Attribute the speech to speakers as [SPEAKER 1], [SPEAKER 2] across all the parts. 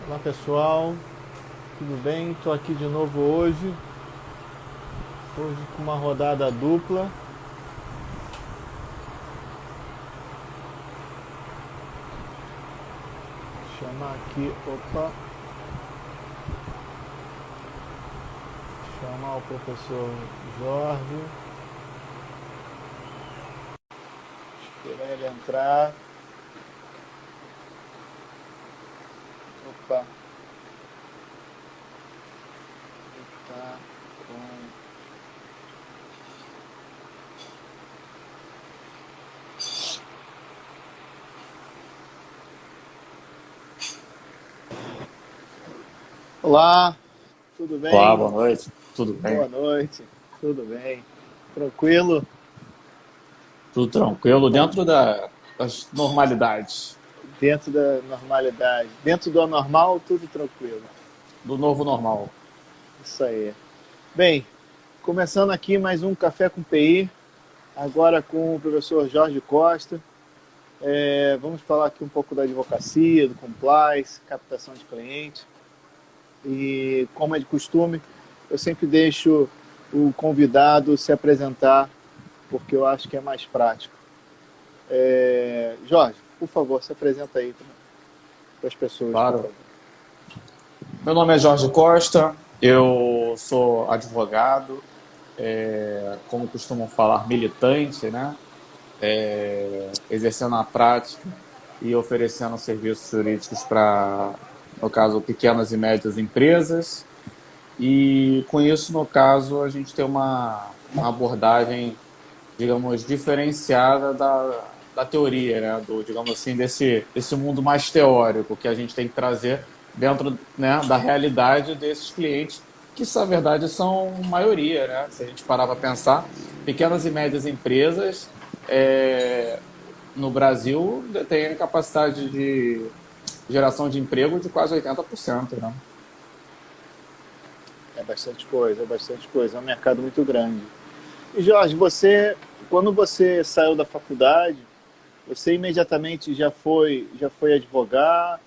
[SPEAKER 1] Olá pessoal, tudo bem? Estou aqui de novo hoje com uma rodada dupla. Vou chamar aqui, chamar o professor Jorge, esperar ele entrar. Opa, ele tá com... Olá, tudo
[SPEAKER 2] Olá,
[SPEAKER 1] bem?
[SPEAKER 2] boa noite. Tudo
[SPEAKER 1] Boa
[SPEAKER 2] bem?
[SPEAKER 1] noite, tudo bem? Tranquilo?
[SPEAKER 2] Tudo tranquilo dentro das normalidades
[SPEAKER 1] Dentro da normalidade. Dentro do anormal, tudo tranquilo.
[SPEAKER 2] do novo normal.
[SPEAKER 1] Isso aí. Bem, começando aqui mais um Café com PI, agora com o professor Jorge Costa. Vamos falar aqui um pouco da advocacia, do compliance, captação de cliente. E, como é de costume, eu sempre deixo o convidado se apresentar, porque eu acho que é mais prático. Jorge, por favor, se apresenta aí para as pessoas, por
[SPEAKER 2] Claro.
[SPEAKER 1] favor.
[SPEAKER 2] Meu nome é Jorge Costa, eu sou advogado, como costumam falar, militante, né? Exercendo a prática e oferecendo serviços jurídicos para, no caso, pequenas e médias empresas. E com isso, no caso, a gente tem uma abordagem, digamos, diferenciada da teoria, né? Digamos assim, desse mundo mais teórico que a gente tem que trazer dentro, né, da realidade desses clientes, que, na verdade, são maioria, né? Se a gente parar para pensar, pequenas e médias empresas no Brasil têm capacidade de geração de emprego de quase 80%, né?
[SPEAKER 1] É bastante coisa. É um mercado muito grande. E Jorge, quando você saiu da faculdade, você imediatamente já foi advogar?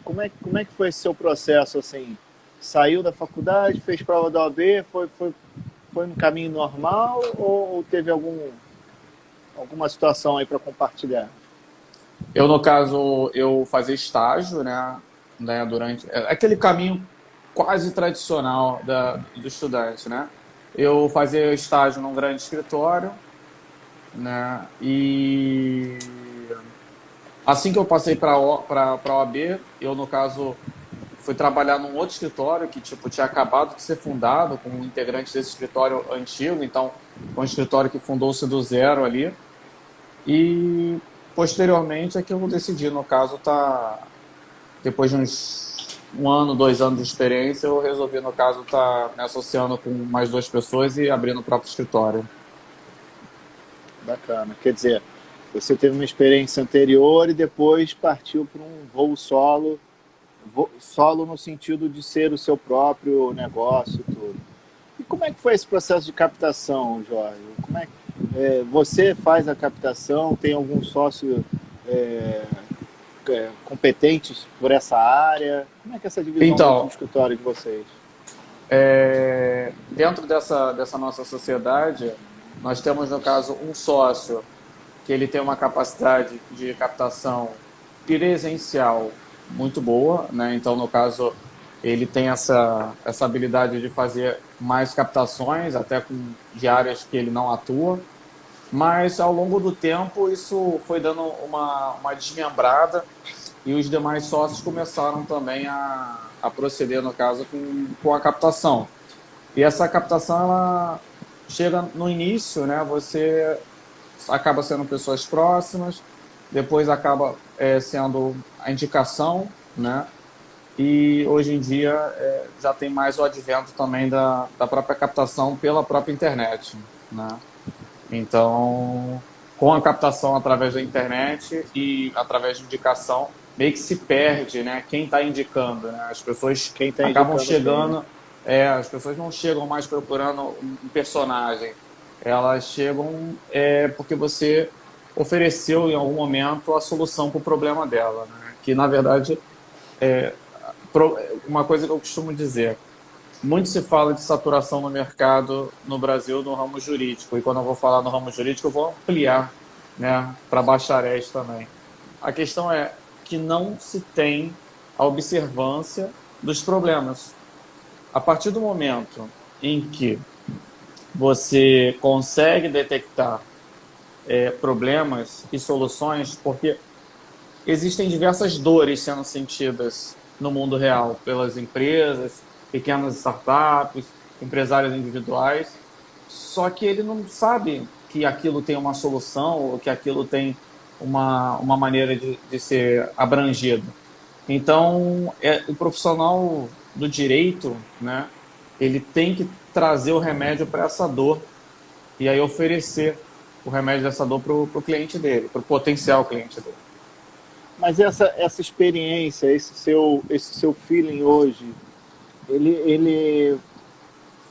[SPEAKER 1] Como é que foi esse seu processo assim? Saiu da faculdade, fez prova da OAB, foi no caminho normal ou teve alguma situação aí para compartilhar?
[SPEAKER 2] Eu, no caso, eu fazia estágio, né, durante aquele caminho quase tradicional do estudante, né? Eu fazia estágio num grande escritório, né? E assim que eu passei para a OAB, eu, no caso, fui trabalhar num outro escritório que, tipo, tinha acabado de ser fundado com integrantes desse escritório antigo, então foi um escritório que fundou-se do zero ali. E posteriormente é que eu decidi, no caso, depois de um ano, 2 anos de experiência, eu resolvi, no caso, estar me associando com mais duas pessoas e abrindo o próprio escritório.
[SPEAKER 1] Bacana. Quer dizer, você teve uma experiência anterior e depois partiu para um voo solo, solo no sentido de ser o seu próprio negócio e tudo. E como é que foi esse processo de captação, Jorge? Você faz a captação? Tem algum sócio é, competente por essa área? Como é que é essa divisão dentro do
[SPEAKER 2] Então,
[SPEAKER 1] escritório de vocês?
[SPEAKER 2] dentro dessa nossa sociedade, nós temos, no caso, um sócio que ele tem uma capacidade de captação presencial muito boa, né? Então, no caso, ele tem essa habilidade de fazer mais captações, até com de áreas que ele não atua. Mas, ao longo do tempo, isso foi dando uma desmembrada e os demais sócios começaram também a proceder, no caso, com a captação. E essa captação, ela chega no início, né? Você acaba sendo pessoas próximas, depois acaba sendo a indicação, né? E hoje em dia já tem mais o advento também da própria captação pela própria internet, né? Então, com a captação através da internet e através de indicação, meio que se perde, né? Quem está indicando, né? As pessoas
[SPEAKER 1] Quem está
[SPEAKER 2] acabam
[SPEAKER 1] indicando quem, né?
[SPEAKER 2] chegando, as pessoas não chegam mais procurando um personagem, elas chegam porque você ofereceu em algum momento a solução para o problema dela, né? Que na verdade uma coisa que eu costumo dizer, muito se fala de saturação no mercado no Brasil no ramo jurídico, e quando eu vou falar no ramo jurídico eu vou ampliar, né, para bacharéis também. A questão é que não se tem a observância dos problemas. A partir do momento em que você consegue detectar problemas e soluções, porque existem diversas dores sendo sentidas no mundo real pelas empresas, pequenas startups, empresários individuais, só que ele não sabe que aquilo tem uma solução ou que aquilo tem uma maneira de ser abrangido. Então, o profissional do direito, né, ele tem que trazer o remédio para essa dor e aí oferecer o remédio dessa dor para o cliente dele, para o potencial cliente dele.
[SPEAKER 1] Mas essa experiência, esse seu feeling hoje, ele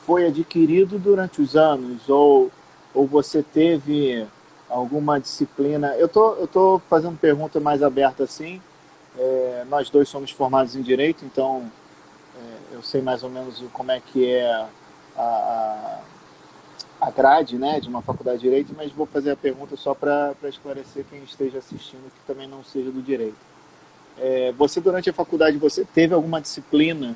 [SPEAKER 1] foi adquirido durante os anos ou você teve alguma disciplina? Eu tô fazendo pergunta mais aberta assim. Nós dois somos formados em Direito, então eu sei mais ou menos como é que é a, a grade, né, de uma faculdade de Direito, mas vou fazer a pergunta só para esclarecer quem esteja assistindo que também não seja do Direito. Você, durante a faculdade, você teve alguma disciplina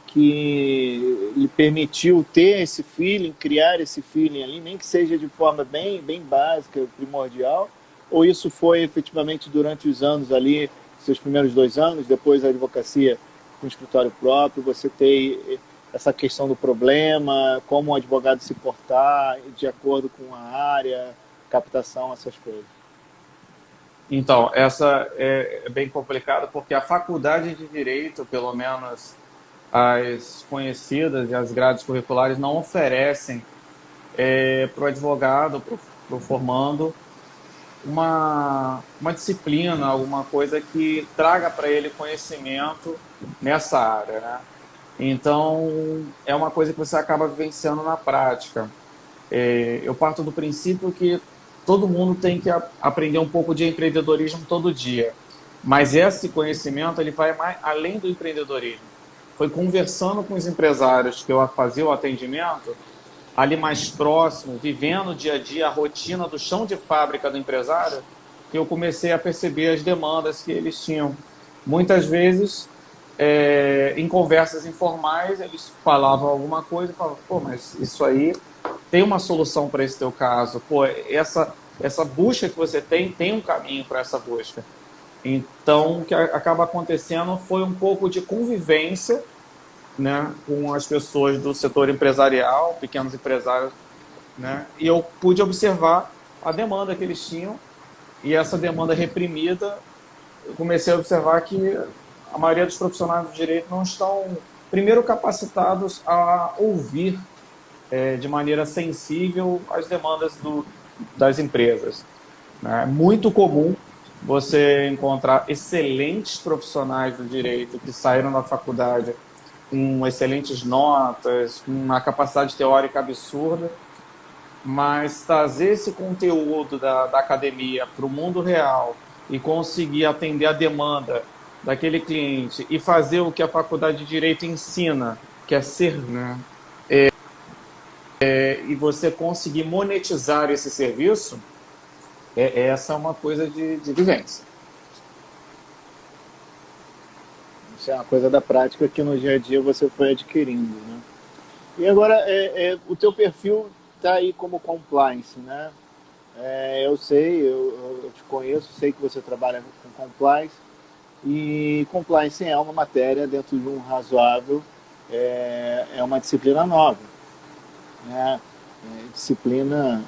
[SPEAKER 1] que lhe permitiu ter esse feeling, criar esse feeling ali, nem que seja de forma bem, bem básica, primordial, ou isso foi efetivamente durante os anos ali, seus primeiros 2 anos, depois a advocacia com escritório próprio, você tem essa questão do problema, como o advogado se portar de acordo com a área, captação, essas coisas?
[SPEAKER 2] Então, essa é bem complicada porque a faculdade de Direito, pelo menos as conhecidas e as grades curriculares, não oferecem para o advogado, para o formando, uma disciplina, alguma coisa que traga para ele conhecimento nessa área, né? Então, é uma coisa que você acaba vivenciando na prática. Eu parto do princípio que todo mundo tem que aprender um pouco de empreendedorismo todo dia, mas esse conhecimento ele vai mais além do empreendedorismo. Foi conversando com os empresários que eu fazia o atendimento, ali mais próximo, vivendo o dia a dia, a rotina do chão de fábrica do empresário, que eu comecei a perceber as demandas que eles tinham. Muitas vezes, em conversas informais, eles falavam alguma coisa e falavam, pô, mas isso aí tem uma solução para esse teu caso. Pô, essa busca que você tem um caminho para essa busca. Então, o que acaba acontecendo foi um pouco de convivência, né, com as pessoas do setor empresarial, pequenos empresários, né, e eu pude observar a demanda que eles tinham e essa demanda reprimida, eu comecei a observar que a maioria dos profissionais do direito não estão, primeiro, capacitados a ouvir de maneira sensível as demandas das empresas. É muito comum você encontrar excelentes profissionais do direito que saíram da faculdade com excelentes notas, com uma capacidade teórica absurda, mas trazer esse conteúdo da academia para o mundo real e conseguir atender a demanda daquele cliente e fazer o que a faculdade de Direito ensina, que é ser, né? E você conseguir monetizar esse serviço, essa é uma coisa de vivência.
[SPEAKER 1] Isso é uma coisa da prática que no dia a dia você foi adquirindo, né? E agora, o teu perfil está aí como compliance, né? Eu sei, eu te conheço, sei que você trabalha com compliance, e compliance é uma matéria dentro de um razoável, é uma disciplina nova, né? Disciplina,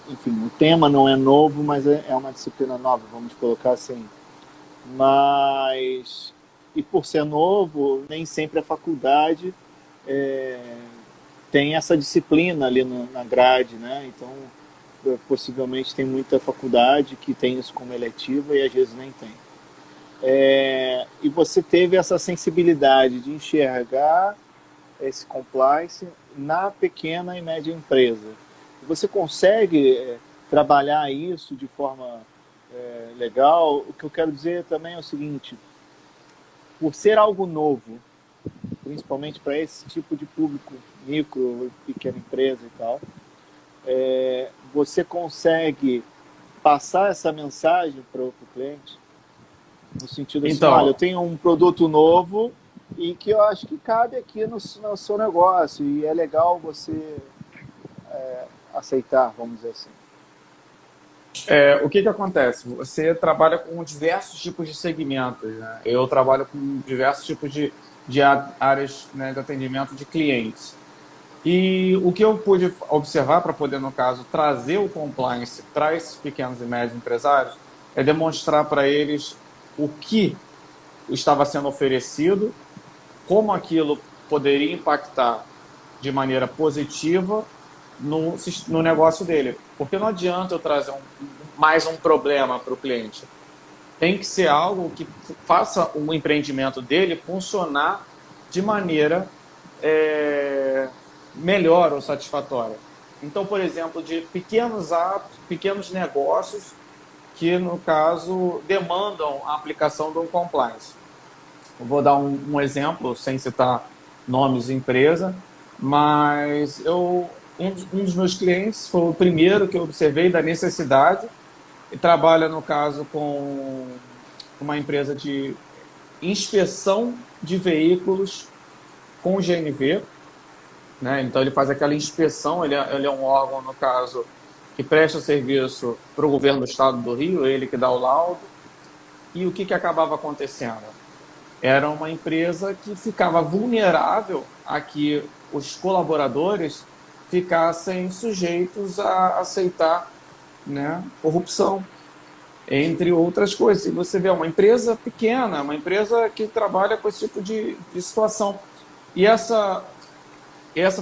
[SPEAKER 1] enfim, o tema não é novo, mas é uma disciplina nova, vamos colocar assim. Mas, e por ser novo, nem sempre a faculdade tem essa disciplina ali na grade, né? Então, possivelmente tem muita faculdade que tem isso como eletiva e às vezes nem tem. E você teve essa sensibilidade de enxergar esse compliance na pequena e média empresa. Você consegue trabalhar isso de forma legal? O que eu quero dizer também é o seguinte: por ser algo novo, principalmente para esse tipo de público, micro, pequena empresa e tal, você consegue passar essa mensagem para o cliente? No sentido assim, olha, eu
[SPEAKER 2] Então,
[SPEAKER 1] tenho um produto novo e que eu acho que cabe aqui no seu negócio e é legal você aceitar, vamos dizer assim.
[SPEAKER 2] o que acontece? Você trabalha com diversos tipos de segmentos, né? Eu trabalho com diversos tipos de áreas, né, de atendimento de clientes. E o que eu pude observar para poder, no caso, trazer o compliance para esses pequenos e médios empresários é demonstrar para eles o que estava sendo oferecido, como aquilo poderia impactar de maneira positiva no negócio dele. Porque não adianta eu trazer mais um problema para o cliente. Tem que ser algo que faça o empreendimento dele funcionar de maneira melhor ou satisfatória. Então, por exemplo, de pequenos atos, pequenos negócios que, no caso, demandam a aplicação de um compliance. Eu vou dar um exemplo, sem citar nomes de empresa, mas um dos meus clientes foi o primeiro que eu observei da necessidade e trabalha, no caso, com uma empresa de inspeção de veículos com GNV, né? Então ele faz aquela inspeção, ele é um órgão, no caso, que presta serviço para o governo do estado do Rio, ele que dá o laudo. E o que acabava acontecendo? Era uma empresa que ficava vulnerável a que os colaboradores ficassem sujeitos a aceitar, né, corrupção, entre outras coisas. E você vê uma empresa pequena, uma empresa que trabalha com esse tipo de situação. E essa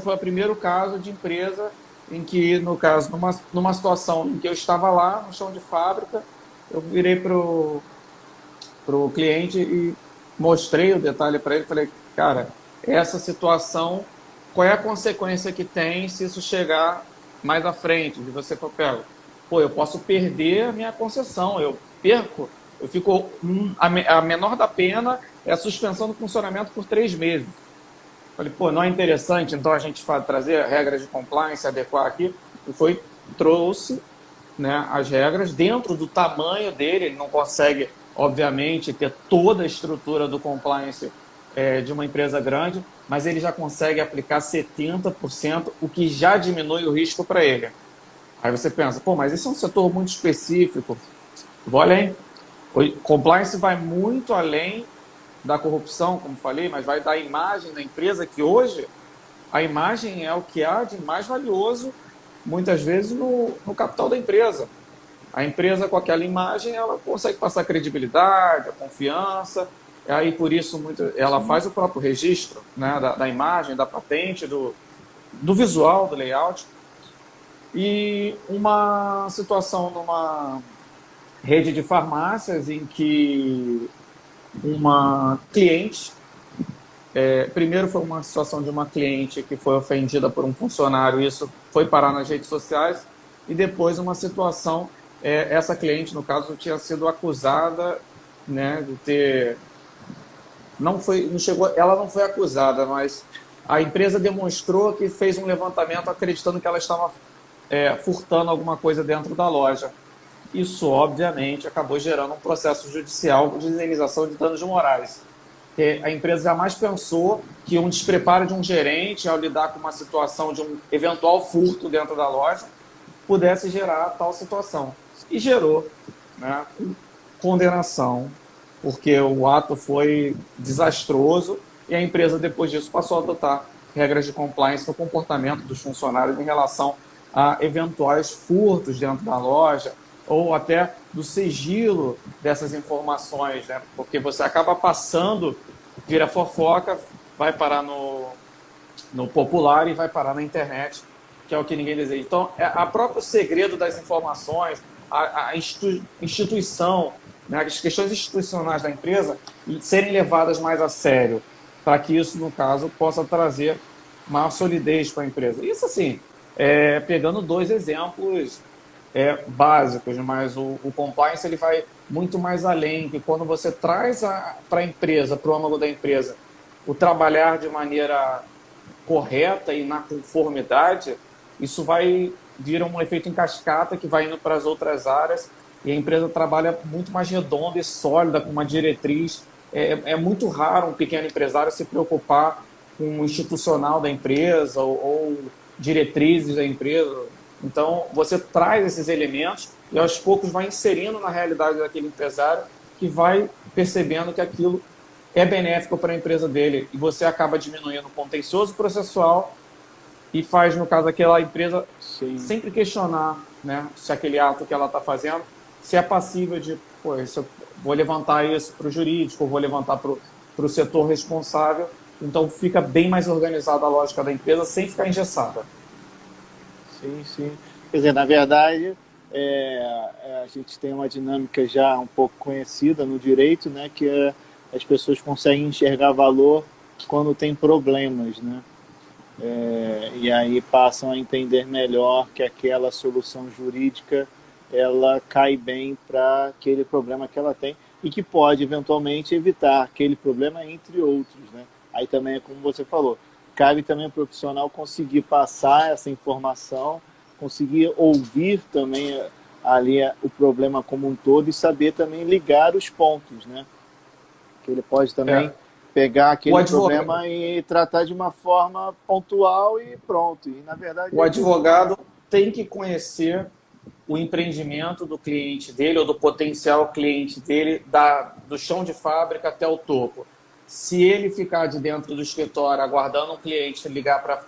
[SPEAKER 2] foi o primeiro caso de empresa em que, no caso, numa situação em que eu estava lá, no chão de fábrica, eu virei para o cliente e mostrei o detalhe para ele, falei, cara, essa situação, qual é a consequência que tem se isso chegar mais à frente, de você for pego? Pô, eu posso perder a minha concessão, eu fico, a menor da pena é a suspensão do funcionamento por 3 meses. Falei, pô, não é interessante, então a gente trazer regras de compliance, adequar aqui, e trouxe, né, as regras dentro do tamanho dele, ele não consegue, obviamente, ter toda a estrutura do compliance de uma empresa grande, mas ele já consegue aplicar 70%, o que já diminui o risco para ele. Aí você pensa, pô, mas esse é um setor muito específico. Vou além. O compliance vai muito além da corrupção, como falei, mas vai da imagem da empresa, que hoje a imagem é o que há de mais valioso, muitas vezes, no capital da empresa. A empresa, com aquela imagem, ela consegue passar credibilidade, a confiança, aí por isso ela faz o próprio registro, né, da imagem, da patente, do visual, do layout. E uma situação numa rede de farmácias em que uma cliente, primeiro foi uma situação de uma cliente que foi ofendida por um funcionário, isso foi parar nas redes sociais, e depois uma situação, essa cliente, no caso, tinha sido acusada, né, de ter... ela não foi acusada, mas a empresa demonstrou que fez um levantamento acreditando que ela estava furtando alguma coisa dentro da loja. Isso, obviamente, acabou gerando um processo judicial de indenização de danos morais. A empresa jamais pensou que um despreparo de um gerente ao lidar com uma situação de um eventual furto dentro da loja pudesse gerar tal situação. E gerou, né, condenação, porque o ato foi desastroso e a empresa, depois disso, passou a adotar regras de compliance no comportamento dos funcionários em relação a eventuais furtos dentro da loja, ou até do sigilo dessas informações, né? Porque você acaba passando, vira fofoca, vai parar no popular e vai parar na internet, que é o que ninguém deseja. Então, a próprio segredo das informações, a instituição, né, as questões institucionais da empresa serem levadas mais a sério, para que isso, no caso, possa trazer maior solidez para a empresa. Isso, assim, pegando 2 exemplos básicos, mas o compliance ele vai muito mais além, que quando você traz para a empresa, para o âmago da empresa, o trabalhar de maneira correta e na conformidade, isso vai vir um efeito em cascata que vai indo para as outras áreas e a empresa trabalha muito mais redonda e sólida, com uma diretriz. É muito raro um pequeno empresário se preocupar com o institucional da empresa ou diretrizes da empresa. Então, você traz esses elementos e aos poucos vai inserindo na realidade daquele empresário que vai percebendo que aquilo é benéfico para a empresa dele e você acaba diminuindo o contencioso processual e faz, no caso, aquela empresa
[SPEAKER 1] Sim.
[SPEAKER 2] sempre questionar, né, se aquele ato que ela está fazendo se é passível de, pô, eu vou levantar isso para o jurídico, vou levantar para o setor responsável. Então fica bem mais organizada a lógica da empresa sem ficar engessada.
[SPEAKER 1] Sim, sim. Quer dizer, na verdade, a gente tem uma dinâmica já um pouco conhecida no direito, né, que as pessoas conseguem enxergar valor quando tem problemas, né? E aí passam a entender melhor que aquela solução jurídica ela cai bem para aquele problema que ela tem e que pode eventualmente evitar aquele problema entre outros, né? Aí também é como você falou, cabe também ao profissional conseguir passar essa informação, conseguir ouvir também ali o problema como um todo e saber também ligar os pontos, né? Que ele pode também
[SPEAKER 2] É.
[SPEAKER 1] pegar
[SPEAKER 2] O
[SPEAKER 1] aquele
[SPEAKER 2] advogado,
[SPEAKER 1] problema e tratar de uma forma pontual e pronto. E na verdade
[SPEAKER 2] o
[SPEAKER 1] é isso, né?
[SPEAKER 2] advogado tem que conhecer o empreendimento do cliente dele ou do potencial cliente dele, do chão de fábrica até o topo. Se ele ficar de dentro do escritório aguardando um cliente ligar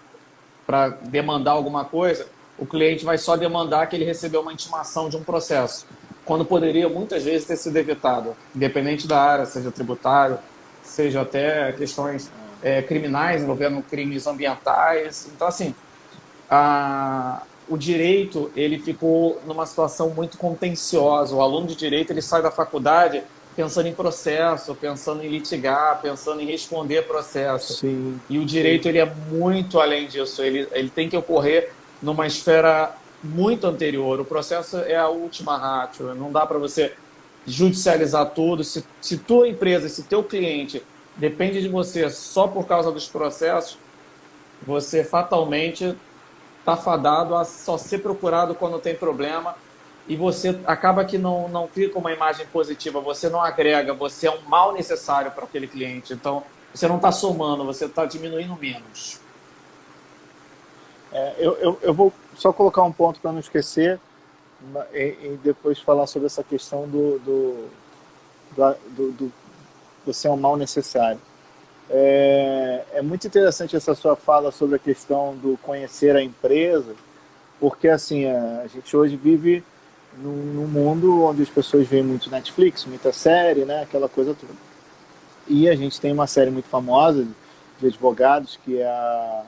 [SPEAKER 2] para demandar alguma coisa, o cliente vai só demandar que ele recebeu uma intimação de um processo, quando poderia muitas vezes ter sido evitado, independente da área, seja tributário, seja até questões criminais, envolvendo crimes ambientais. Então, assim, o direito ele ficou numa situação muito contenciosa. O aluno de direito ele sai da faculdade pensando em processo, pensando em litigar, pensando em responder processo.
[SPEAKER 1] Sim,
[SPEAKER 2] E o
[SPEAKER 1] sim.
[SPEAKER 2] direito ele é muito além disso. Ele tem que ocorrer numa esfera muito anterior. O processo é a última ratio. Não dá para você judicializar tudo. Se tua empresa, se teu cliente depende de você só por causa dos processos, você fatalmente está fadado a só ser procurado quando tem problema e você acaba que não fica uma imagem positiva, você não agrega, você é um mal necessário para aquele cliente. Então, você não está somando, você está diminuindo menos.
[SPEAKER 1] Eu vou só colocar um ponto para não esquecer e depois falar sobre essa questão do você é um mal necessário. É muito interessante essa sua fala sobre a questão do conhecer a empresa, porque assim, a gente hoje vive num mundo onde as pessoas veem muito Netflix, muita série, né, aquela coisa toda. E a gente tem uma série muito famosa de advogados, que é a...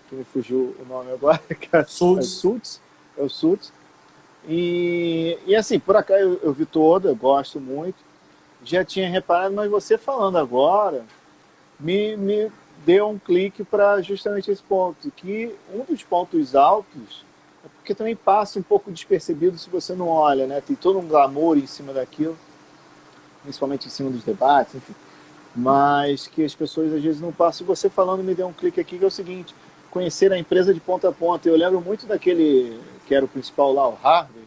[SPEAKER 1] que me fugiu o nome agora, que é a
[SPEAKER 2] SUS,
[SPEAKER 1] Suits, é o Suits. E assim, por acaso eu vi toda, eu gosto muito, já tinha reparado, mas você falando agora, me deu um clique para justamente esse ponto, que um dos pontos altos é porque também passa um pouco despercebido se você não olha, né? Tem todo um glamour em cima daquilo, principalmente em cima dos debates, enfim. Mas que as pessoas às vezes não passam. Você falando me deu um clique aqui que é o seguinte, conhecer a empresa de ponta a ponta. Eu lembro muito daquele que era o principal lá, o Harvey,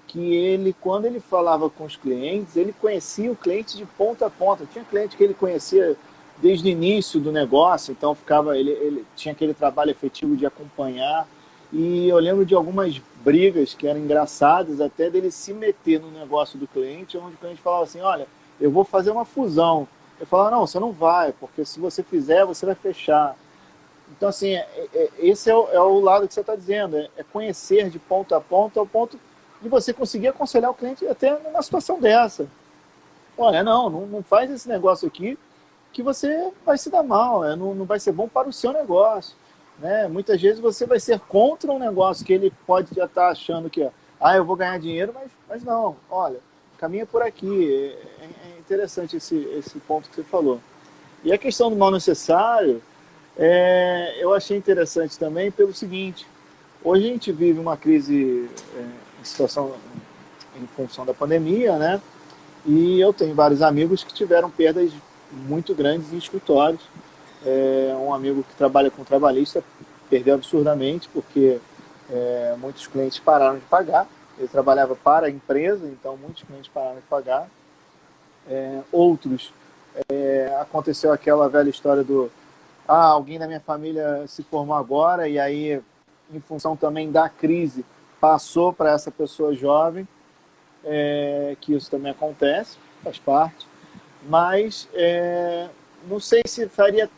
[SPEAKER 1] que ele, quando ele falava com os clientes, ele conhecia o cliente de ponta a ponta. Tinha cliente que ele conhecia desde o início do negócio, então ficava ele tinha aquele trabalho efetivo de acompanhar. E eu lembro de algumas brigas que eram engraçadas, até dele se meter no negócio do cliente, onde o cliente falava assim, olha, eu vou fazer uma fusão. Eu falava, não, você não vai, porque se você fizer, você vai fechar. Então, assim, esse é o lado que você está dizendo, é conhecer de ponta a ponta, ao ponto de você conseguir aconselhar o cliente até numa situação dessa. Olha, não faz esse negócio aqui que você vai se dar mal, não vai ser bom para o seu negócio. Né? Muitas vezes você vai ser contra um negócio que ele pode já estar achando que, eu vou ganhar dinheiro, mas não, olha, caminha por aqui. É interessante esse ponto que você falou. E a questão do mal necessário, eu achei interessante também pelo seguinte, hoje a gente vive uma crise em situação em função da pandemia, né? E eu tenho vários amigos que tiveram perdas muito grandes em escritórios. Um amigo que trabalha com trabalhista perdeu absurdamente porque muitos clientes pararam de pagar. Ele trabalhava para a empresa, então muitos clientes pararam de pagar. Outros, aconteceu aquela velha história do alguém da minha família se formou agora e aí, em função também da crise, passou para essa pessoa jovem, que isso também acontece, faz parte, mas não sei se faria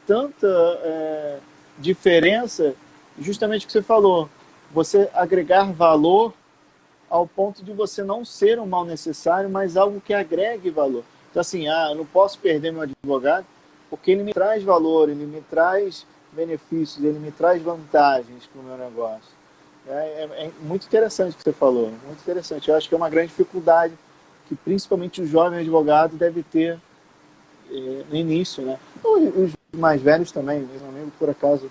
[SPEAKER 1] tanta diferença, justamente o que você falou, você agregar valor ao ponto de você não ser um mal necessário, mas algo que agregue valor. Então, assim, eu não posso perder meu advogado porque ele me traz valor, ele me traz benefícios, ele me traz vantagens para o meu negócio. É muito interessante o que você falou, muito interessante. Eu acho que é uma grande dificuldade que principalmente o jovem advogado deve ter no início, né? Os mais velhos também, meu amigo, por acaso,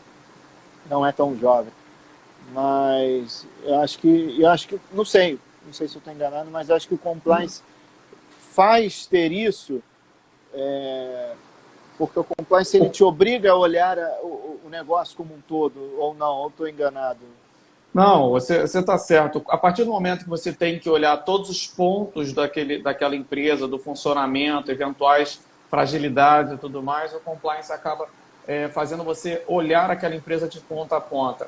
[SPEAKER 1] não é tão jovem. Mas eu acho que não sei se eu estou enganado, mas acho que o compliance faz ter isso, porque o compliance ele te obriga a olhar o negócio como um todo, ou não, ou estou enganado.
[SPEAKER 2] Não, você está certo. A partir do momento que você tem que olhar todos os pontos daquela empresa, do funcionamento, eventuais fragilidades e tudo mais, o compliance acaba fazendo você olhar aquela empresa de ponta a ponta.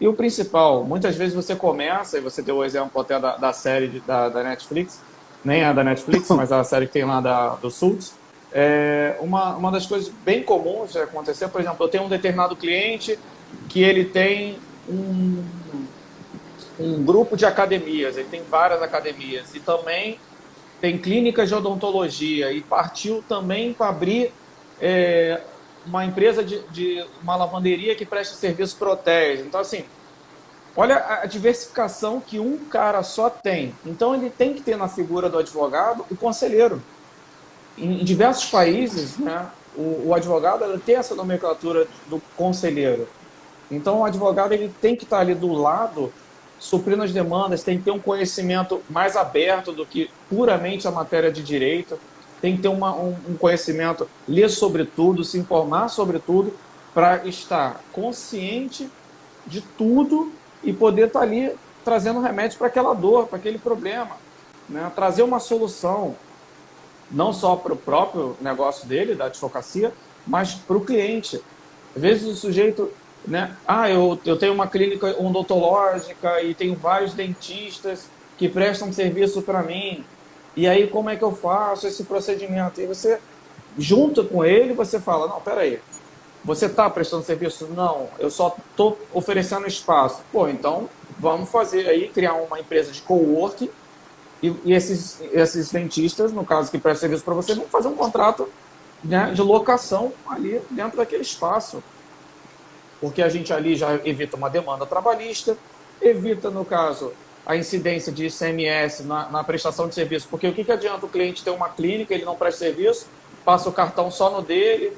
[SPEAKER 2] E o principal, muitas vezes você começa, e você deu o exemplo até da série da Netflix, nem a da Netflix, mas a série que tem lá do Suits. Uma das coisas bem comuns de acontecer, por exemplo, eu tenho um determinado cliente que ele tem um grupo de academias, ele tem várias academias, e também tem clínicas de odontologia, e partiu também para abrir uma empresa de uma lavanderia que presta serviço para hotéis. Então, assim, olha a diversificação que um cara só tem. Então, ele tem que ter na figura do advogado o conselheiro. Em diversos países, né, o advogado ele tem essa nomenclatura do conselheiro. Então, o advogado ele tem que estar ali do lado, suprindo as demandas, tem que ter um conhecimento mais aberto do que puramente a matéria de direito, tem que ter um conhecimento, ler sobre tudo, se informar sobre tudo, para estar consciente de tudo e poder estar ali trazendo remédio para aquela dor, para aquele problema, né? Trazer uma solução, não só para o próprio negócio dele, da advocacia, mas para o cliente. Às vezes o sujeito, né? Eu tenho uma clínica odontológica e tenho vários dentistas que prestam serviço para mim. E aí, como é que eu faço esse procedimento? E você, junto com ele, você fala, não, peraí, você está prestando serviço? Não, eu só estou oferecendo espaço. Pô, então vamos fazer aí, criar uma empresa de coworking e esses dentistas, no caso que prestam serviço para você, vão fazer um contrato, né, de locação ali dentro daquele espaço. Porque a gente ali já evita uma demanda trabalhista, evita, no caso, a incidência de ICMS na prestação de serviço. Porque o que adianta o cliente ter uma clínica, ele não presta serviço, passa o cartão só no dele,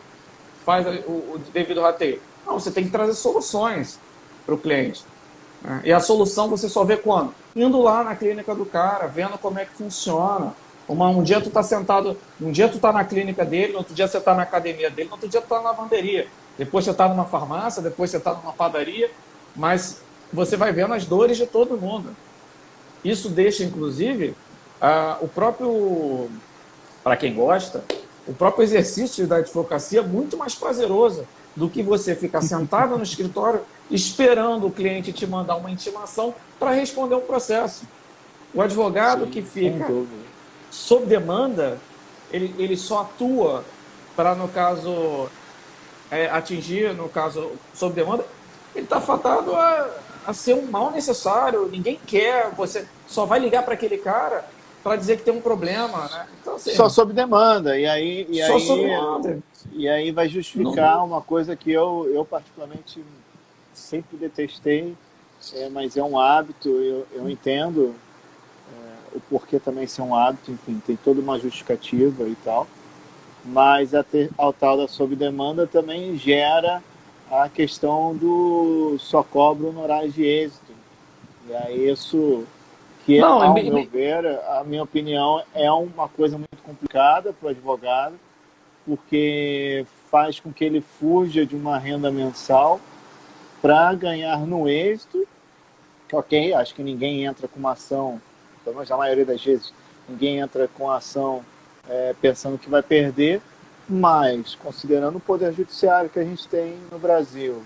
[SPEAKER 2] faz o devido rateio? Não, você tem que trazer soluções para o cliente. E a solução você só vê quando? Indo lá na clínica do cara, vendo como é que funciona. Um dia tu tá sentado, um dia tu tá na clínica dele, no outro dia você tá na academia dele, no outro dia tu tá na lavanderia. Depois você tá numa farmácia, depois você tá numa padaria, mas você vai vendo as dores de todo mundo. Isso deixa, inclusive, o próprio, para quem gosta, o próprio exercício da advocacia muito mais prazeroso do que você ficar sentado no escritório esperando o cliente te mandar uma intimação para responder um processo. O advogado que fica sob demanda, ele só atua para, no caso, atingir, no caso, sob demanda, ele está fatado a ser um mal necessário, ninguém quer, você só vai ligar para aquele cara para dizer que tem um problema, né? Então, assim,
[SPEAKER 1] só sob demanda, e aí vai justificar uma coisa que eu particularmente sempre detestei, mas é um hábito, eu entendo o porquê também ser um hábito, enfim, tem toda uma justificativa e tal, mas a tal da sob demanda também gera a questão do só cobro honorários de êxito, e aí isso que,
[SPEAKER 2] Não,
[SPEAKER 1] ao meu ver, a minha opinião, é uma coisa muito complicada para o advogado, porque faz com que ele fuja de uma renda mensal para ganhar no êxito. Ok, acho que ninguém entra com uma ação, pelo menos a maioria das vezes, ninguém entra com a ação pensando que vai perder, mas considerando o poder judiciário que a gente tem no Brasil,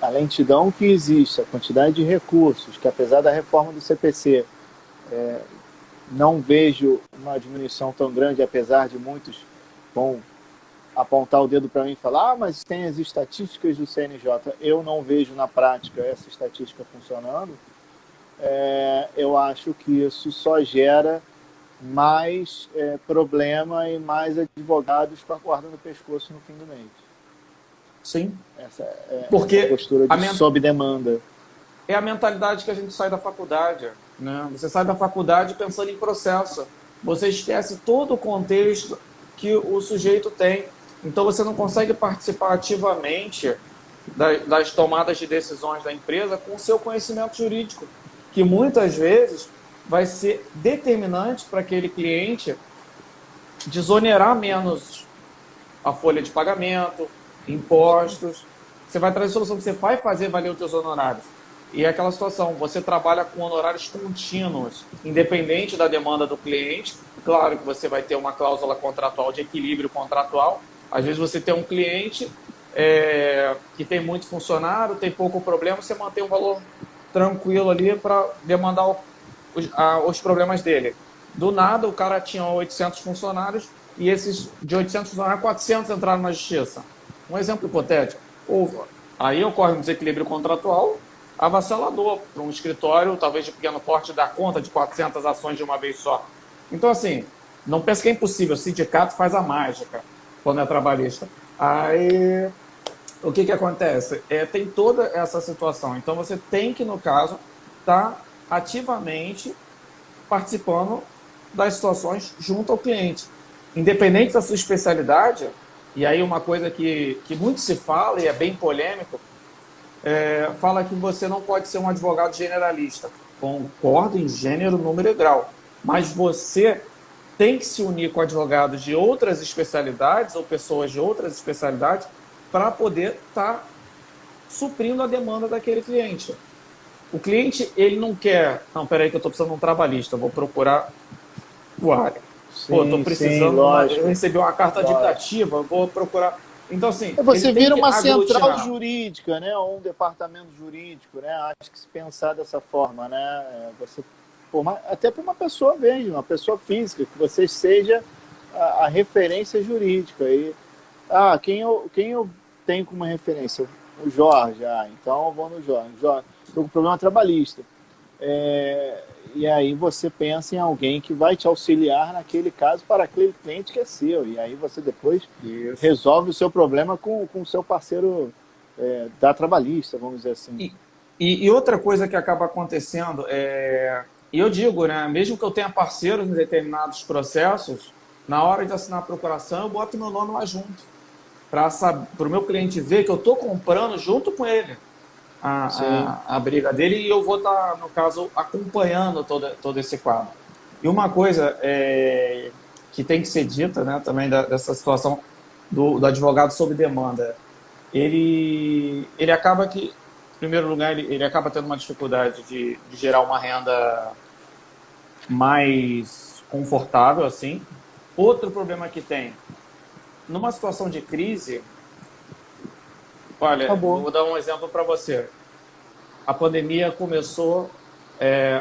[SPEAKER 1] a lentidão que existe, a quantidade de recursos, que apesar da reforma do CPC, não vejo uma diminuição tão grande, apesar de muitos vão apontar o dedo para mim e falar, mas tem as estatísticas do CNJ, eu não vejo na prática essa estatística funcionando. Eu acho que isso só gera mais problema e mais advogados com a corda no pescoço no fim do mês.
[SPEAKER 2] sim,
[SPEAKER 1] Porque essa postura de sob demanda.
[SPEAKER 2] É a mentalidade que a gente sai da faculdade, né? Você sai da faculdade pensando em processo. Você esquece todo o contexto que o sujeito tem. Então você não consegue participar ativamente das tomadas de decisões da empresa com o seu conhecimento jurídico, que muitas vezes vai ser determinante para aquele cliente desonerar menos a folha de pagamento, impostos. Você vai trazer solução, você vai fazer valer os seus honorários. E é aquela situação, você trabalha com honorários contínuos, independente da demanda do cliente. Claro que você vai ter uma cláusula contratual de equilíbrio contratual. Às vezes você tem um cliente que tem muito funcionário, tem pouco problema, você mantém um valor tranquilo ali para demandar os problemas dele. Do nada, o cara tinha 800 funcionários e esses de 800 funcionários, 400 entraram na justiça. Um exemplo hipotético. Aí ocorre um desequilíbrio contratual avassalador para um escritório, talvez de pequeno porte, dar conta de 400 ações de uma vez só. Então, assim, não pense que é impossível. O sindicato faz a mágica quando é trabalhista. Aí, o que acontece? Tem toda essa situação. Então, você tem que, no caso, estar ativamente participando das situações junto ao cliente. Independente da sua especialidade, e aí uma coisa que muito se fala e é bem polêmico, fala que você não pode ser um advogado generalista. Concordo em gênero, número e grau. Mas você tem que se unir com advogados de outras especialidades ou pessoas de outras especialidades para poder estar suprindo a demanda daquele cliente. O cliente, ele não quer... Não, peraí que eu estou precisando de um trabalhista, vou procurar o área. Estou precisando... eu recebi uma carta dictativa, vou procurar... Então, assim...
[SPEAKER 1] Você vira uma central jurídica, né? Ou um departamento jurídico, né? Acho que se pensar dessa forma, né? Você, até para uma pessoa mesmo, uma pessoa física, que você seja a referência jurídica. E, quem eu tenho como referência? O Jorge. Então eu vou no Jorge. Jorge, estou com problema trabalhista. E aí você pensa em alguém que vai te auxiliar naquele caso para aquele cliente que é seu. E aí você depois resolve o seu problema com o seu parceiro da trabalhista, vamos dizer assim.
[SPEAKER 2] E outra coisa que acaba acontecendo, e eu digo, né, mesmo que eu tenha parceiros em determinados processos, na hora de assinar a procuração, eu boto meu nome lá junto, para o meu cliente ver que eu estou comprando junto com ele a briga dele, e eu vou estar, no caso, acompanhando todo esse quadro. E uma coisa que tem que ser dita, né, também dessa situação do advogado sob demanda, ele acaba que, em primeiro lugar, ele acaba tendo uma dificuldade de gerar uma renda mais confortável, assim. Outro problema que tem, numa situação de crise, olha, vou dar um exemplo para você. A pandemia começou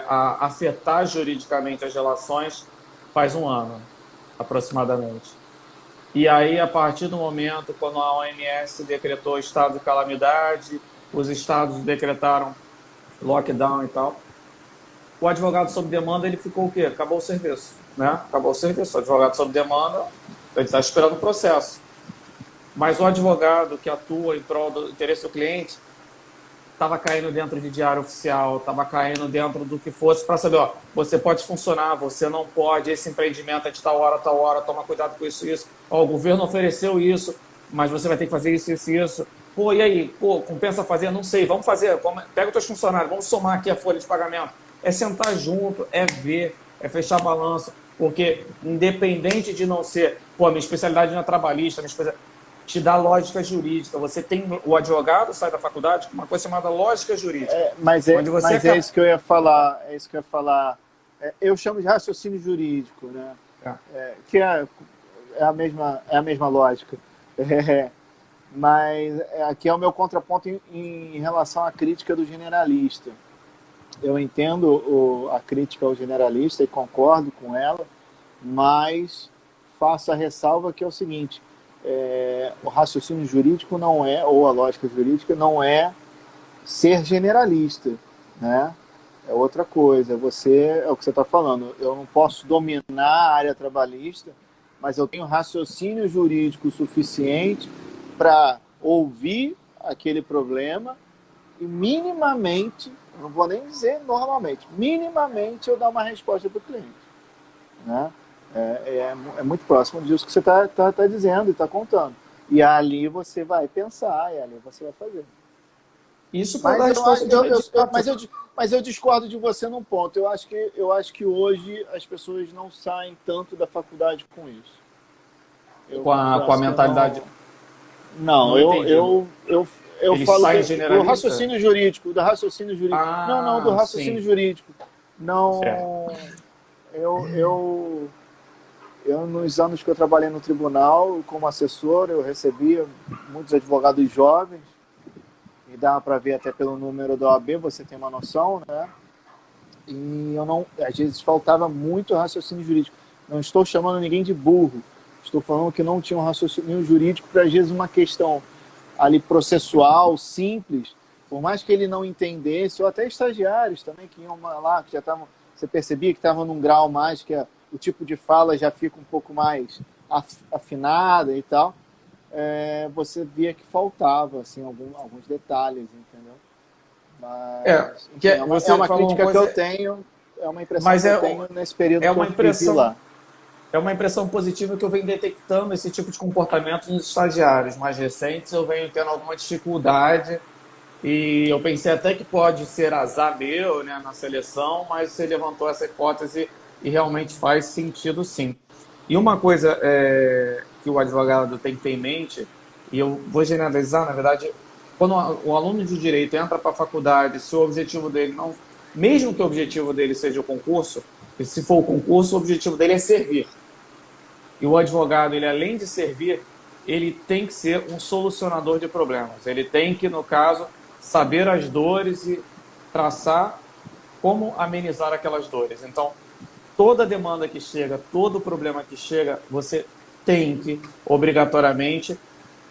[SPEAKER 2] a afetar juridicamente as relações faz um ano, aproximadamente. E aí, a partir do momento, quando a OMS decretou estado de calamidade, os estados decretaram lockdown e tal, o advogado sob demanda, ele ficou o quê? Acabou o serviço, né? Acabou o serviço. O advogado sob demanda, ele está esperando o processo. Mas o advogado que atua em prol do interesse do cliente estava caindo dentro de diário oficial, estava caindo dentro do que fosse para saber, você pode funcionar, você não pode, esse empreendimento é de tal hora, toma cuidado com isso e isso. O governo ofereceu isso, mas você vai ter que fazer isso, isso e isso. E aí? Compensa fazer? Não sei, vamos fazer. Pega os teus funcionários, vamos somar aqui a folha de pagamento. é sentar junto, é ver, é fechar balanço, porque independente de não ser, pô, a minha especialidade não é trabalhista, te dá lógica jurídica. Você tem o advogado sai da faculdade com uma coisa chamada lógica jurídica, onde você
[SPEAKER 1] Mas é isso que eu ia falar. É isso que eu ia falar. Eu chamo de raciocínio jurídico, né? Que é a mesma lógica. É, mas aqui é o meu contraponto em relação à crítica do generalista. Eu entendo a crítica ao generalista e concordo com ela, mas faço a ressalva que é o seguinte: o raciocínio jurídico não é, ou a lógica jurídica não é ser generalista, né? É outra coisa. É o que você está falando. Eu não posso dominar a área trabalhista, mas eu tenho raciocínio jurídico suficiente para ouvir aquele problema e minimamente, não vou nem dizer normalmente, minimamente eu dar uma resposta para o cliente, né? É muito próximo disso que você está dizendo e está contando. E ali você vai pensar, e ali você vai fazer.
[SPEAKER 2] Isso para dar resposta de
[SPEAKER 1] mas eu discordo de você num ponto. Eu acho que hoje as pessoas não saem tanto da faculdade com isso.
[SPEAKER 2] Com a mentalidade.
[SPEAKER 1] Não, eu
[SPEAKER 2] Eles
[SPEAKER 1] falo
[SPEAKER 2] saem
[SPEAKER 1] do
[SPEAKER 2] generalista?
[SPEAKER 1] raciocínio jurídico, do raciocínio jurídico. Não, do raciocínio
[SPEAKER 2] sim.
[SPEAKER 1] jurídico. Não,
[SPEAKER 2] Certo.
[SPEAKER 1] eu, nos anos que eu trabalhei no tribunal como assessor, eu recebia muitos advogados jovens, e dá para ver até pelo número da OAB, você tem uma noção, né? E às vezes faltava muito raciocínio jurídico. Não estou chamando ninguém de burro, estou falando que não tinha um raciocínio jurídico para, às vezes, uma questão ali processual, simples, por mais que ele não entendesse, ou até estagiários também que iam lá, que já estavam, você percebia que estavam num grau mais, que o tipo de fala já fica um pouco mais afinada e tal, você via que faltava assim, alguns detalhes, entendeu? Mas, enfim,
[SPEAKER 2] Você
[SPEAKER 1] é uma
[SPEAKER 2] falou
[SPEAKER 1] crítica
[SPEAKER 2] uma
[SPEAKER 1] que eu
[SPEAKER 2] coisa,
[SPEAKER 1] tenho, é uma impressão
[SPEAKER 2] mas
[SPEAKER 1] que eu tenho nesse período que eu vivi lá.
[SPEAKER 2] é uma impressão positiva que eu venho detectando esse tipo de comportamento nos estagiários mais recentes. Eu venho tendo alguma dificuldade e eu pensei até que pode ser azar meu, né, na seleção, mas você levantou essa hipótese e realmente faz sentido, sim. E uma coisa que o advogado tem que ter em mente, e eu vou generalizar, na verdade, quando o aluno de direito entra para a faculdade, se o objetivo dele não, mesmo que o objetivo dele seja o concurso, e se for o concurso, o objetivo dele é servir. E o advogado, ele além de servir, ele tem que ser um solucionador de problemas. Ele tem que, no caso, saber as dores e traçar como amenizar aquelas dores. Então, toda demanda que chega, todo problema que chega, você tem que, obrigatoriamente,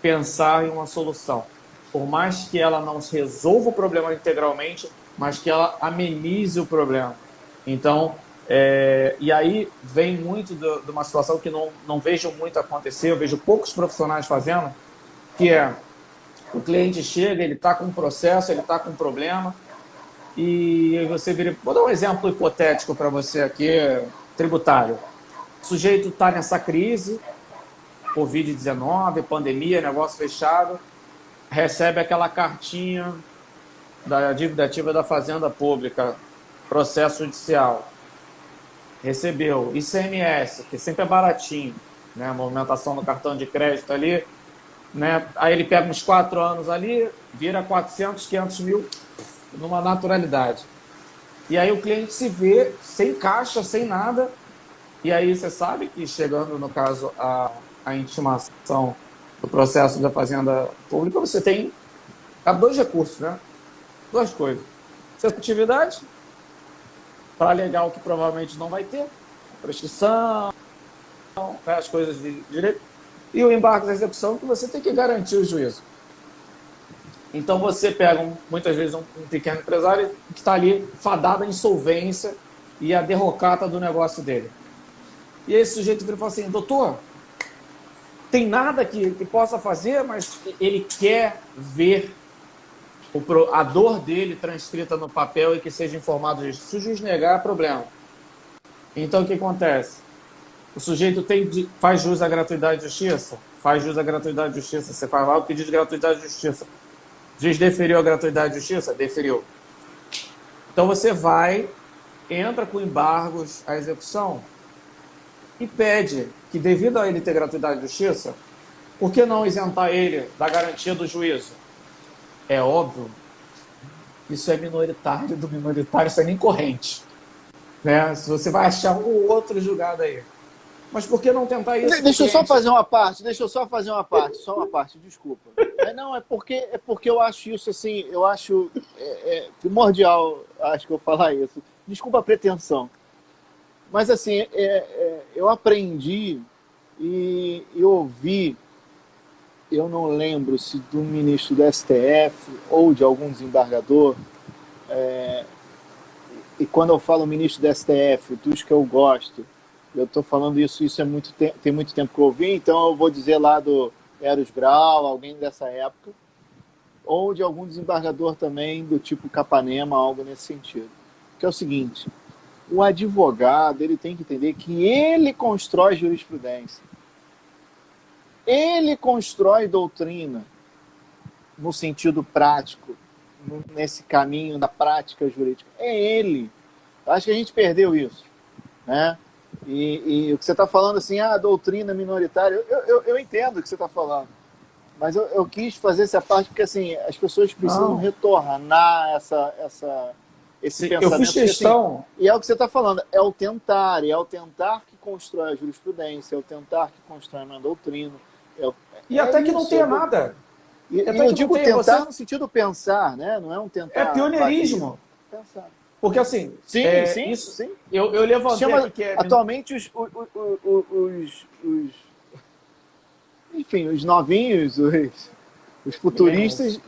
[SPEAKER 2] pensar em uma solução. Por mais que ela não resolva o problema integralmente, mas que ela amenize o problema. Então, e aí vem muito de uma situação que não vejo muito acontecer, eu vejo poucos profissionais fazendo, que é o cliente chega, ele está com um processo, ele está com um problema, e você vira... Vou dar um exemplo hipotético para você aqui, tributário. O sujeito está nessa crise, Covid-19, pandemia, negócio fechado, recebe aquela cartinha da dívida ativa da Fazenda Pública, processo judicial. Recebeu ICMS, que sempre é baratinho, né? A movimentação no cartão de crédito ali, né? Aí ele pega uns 4 anos ali, vira 400, 500 mil numa naturalidade. E aí o cliente se vê sem caixa, sem nada, e aí você sabe que chegando, no caso, a intimação do processo da Fazenda Pública, você tem 2 recursos, né? 2 coisas. Suscetibilidade, para alegar o que provavelmente não vai ter, prescrição, as coisas de direito, e o embargo da execução, que você tem que garantir o juízo. Então você pega, muitas vezes, um pequeno empresário que está ali fadado à insolvência e à derrocata do negócio dele. E esse sujeito vira e fala assim: doutor, tem nada que possa fazer, mas ele quer ver a dor dele transcrita no papel e que seja informado disso. Se o juiz negar, é problema. Então, o que acontece? O sujeito faz jus à gratuidade de justiça? Faz jus à gratuidade de justiça. Você faz lá o pedido de gratuidade de justiça. O juiz deferiu a gratuidade de justiça? Deferiu. Então, você vai entra com embargos à execução e pede que, devido a ele ter gratuidade de justiça, por que não isentar ele da garantia do juízo? É óbvio, isso é minoritário do minoritário, isso é nem corrente. Né? Se você vai achar um ou outro julgado aí. Mas por que não tentar isso?
[SPEAKER 1] Deixa eu só fazer uma parte, só uma parte, desculpa. Não, é porque eu acho isso assim, eu acho primordial, acho que eu falar isso. Desculpa a pretensão. Mas assim, eu aprendi e ouvi, eu não lembro se do ministro do STF ou de algum desembargador, e quando eu falo ministro do STF, dos que eu gosto, eu estou falando isso tem muito tempo que eu ouvi, então eu vou dizer lá do Eros Grau, alguém dessa época, ou de algum desembargador também do tipo Capanema, algo nesse sentido. Que é o seguinte, o advogado ele tem que entender que ele constrói jurisprudência. Ele constrói doutrina no sentido prático, nesse caminho da prática jurídica. É ele. Eu acho que a gente perdeu isso, né? E o que você está falando assim, doutrina minoritária, eu entendo o que você está falando, mas eu quis fazer essa parte porque assim, as pessoas precisam retornar esse pensamento.
[SPEAKER 2] Eu fiz questão.
[SPEAKER 1] Assim, e é o que você está falando, é o tentar que constrói a jurisprudência, é o tentar que constrói uma doutrina.
[SPEAKER 2] E até que não tenha nada.
[SPEAKER 1] E eu digo tentar no sentido pensar, né? Não é um tentar.
[SPEAKER 2] É pioneirismo.
[SPEAKER 1] Pensar.
[SPEAKER 2] Porque assim,
[SPEAKER 1] sim.
[SPEAKER 2] Eu levantei aqui que
[SPEAKER 1] atualmente os novinhos, os futuristas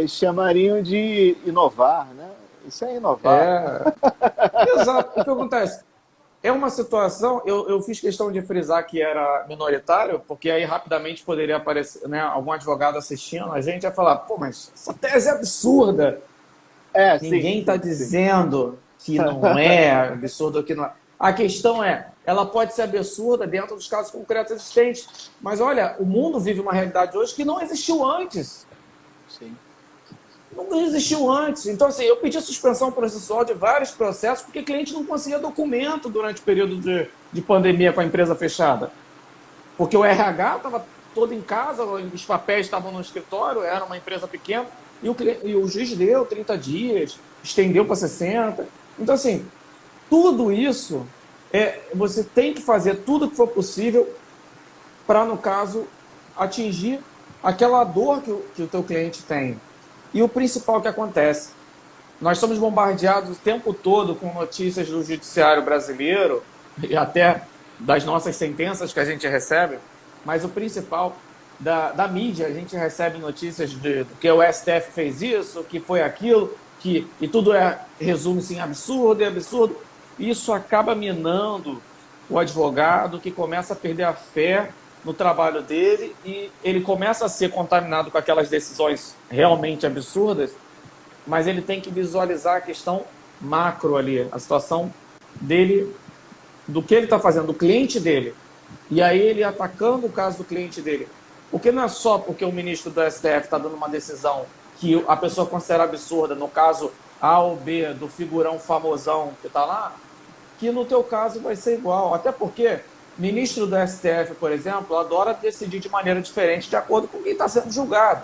[SPEAKER 1] chamariam de inovar, né? Isso é inovar.
[SPEAKER 2] Exato. O que acontece? É uma situação, eu fiz questão de frisar que era minoritário, porque aí rapidamente poderia aparecer, né, algum advogado assistindo, a gente ia falar, pô, mas essa tese é absurda. Ninguém está dizendo que não é absurdo, que não é. A questão ela pode ser absurda dentro dos casos concretos existentes. Mas olha, o mundo vive uma realidade hoje que não existiu antes.
[SPEAKER 1] Sim.
[SPEAKER 2] Não existiu antes. Então, assim, eu pedi suspensão processual de vários processos porque o cliente não conseguia documento durante o período de pandemia com a empresa fechada. Porque o RH estava todo em casa, os papéis estavam no escritório, era uma empresa pequena, e o juiz deu 30 dias, estendeu para 60. Então, assim, tudo isso, você tem que fazer tudo que for possível para, no caso, atingir aquela dor que o teu cliente tem. E o principal que acontece, nós somos bombardeados o tempo todo com notícias do judiciário brasileiro e até das nossas sentenças que a gente recebe, mas o principal da mídia, a gente recebe notícias de que o STF fez isso, que foi aquilo, e tudo resume-se em absurdo e absurdo. Isso acaba minando o advogado, que começa a perder a fé no trabalho dele e ele começa a ser contaminado com aquelas decisões realmente absurdas, mas ele tem que visualizar a questão macro ali, a situação dele, do que ele está fazendo, do cliente dele. E aí ele atacando o caso do cliente dele. Porque não é só porque o ministro do STF está dando uma decisão que a pessoa considera absurda, no caso A ou B, do figurão famosão que está lá, que no teu caso vai ser igual. Até porque ministro do STF, por exemplo, adora decidir de maneira diferente de acordo com quem está sendo julgado.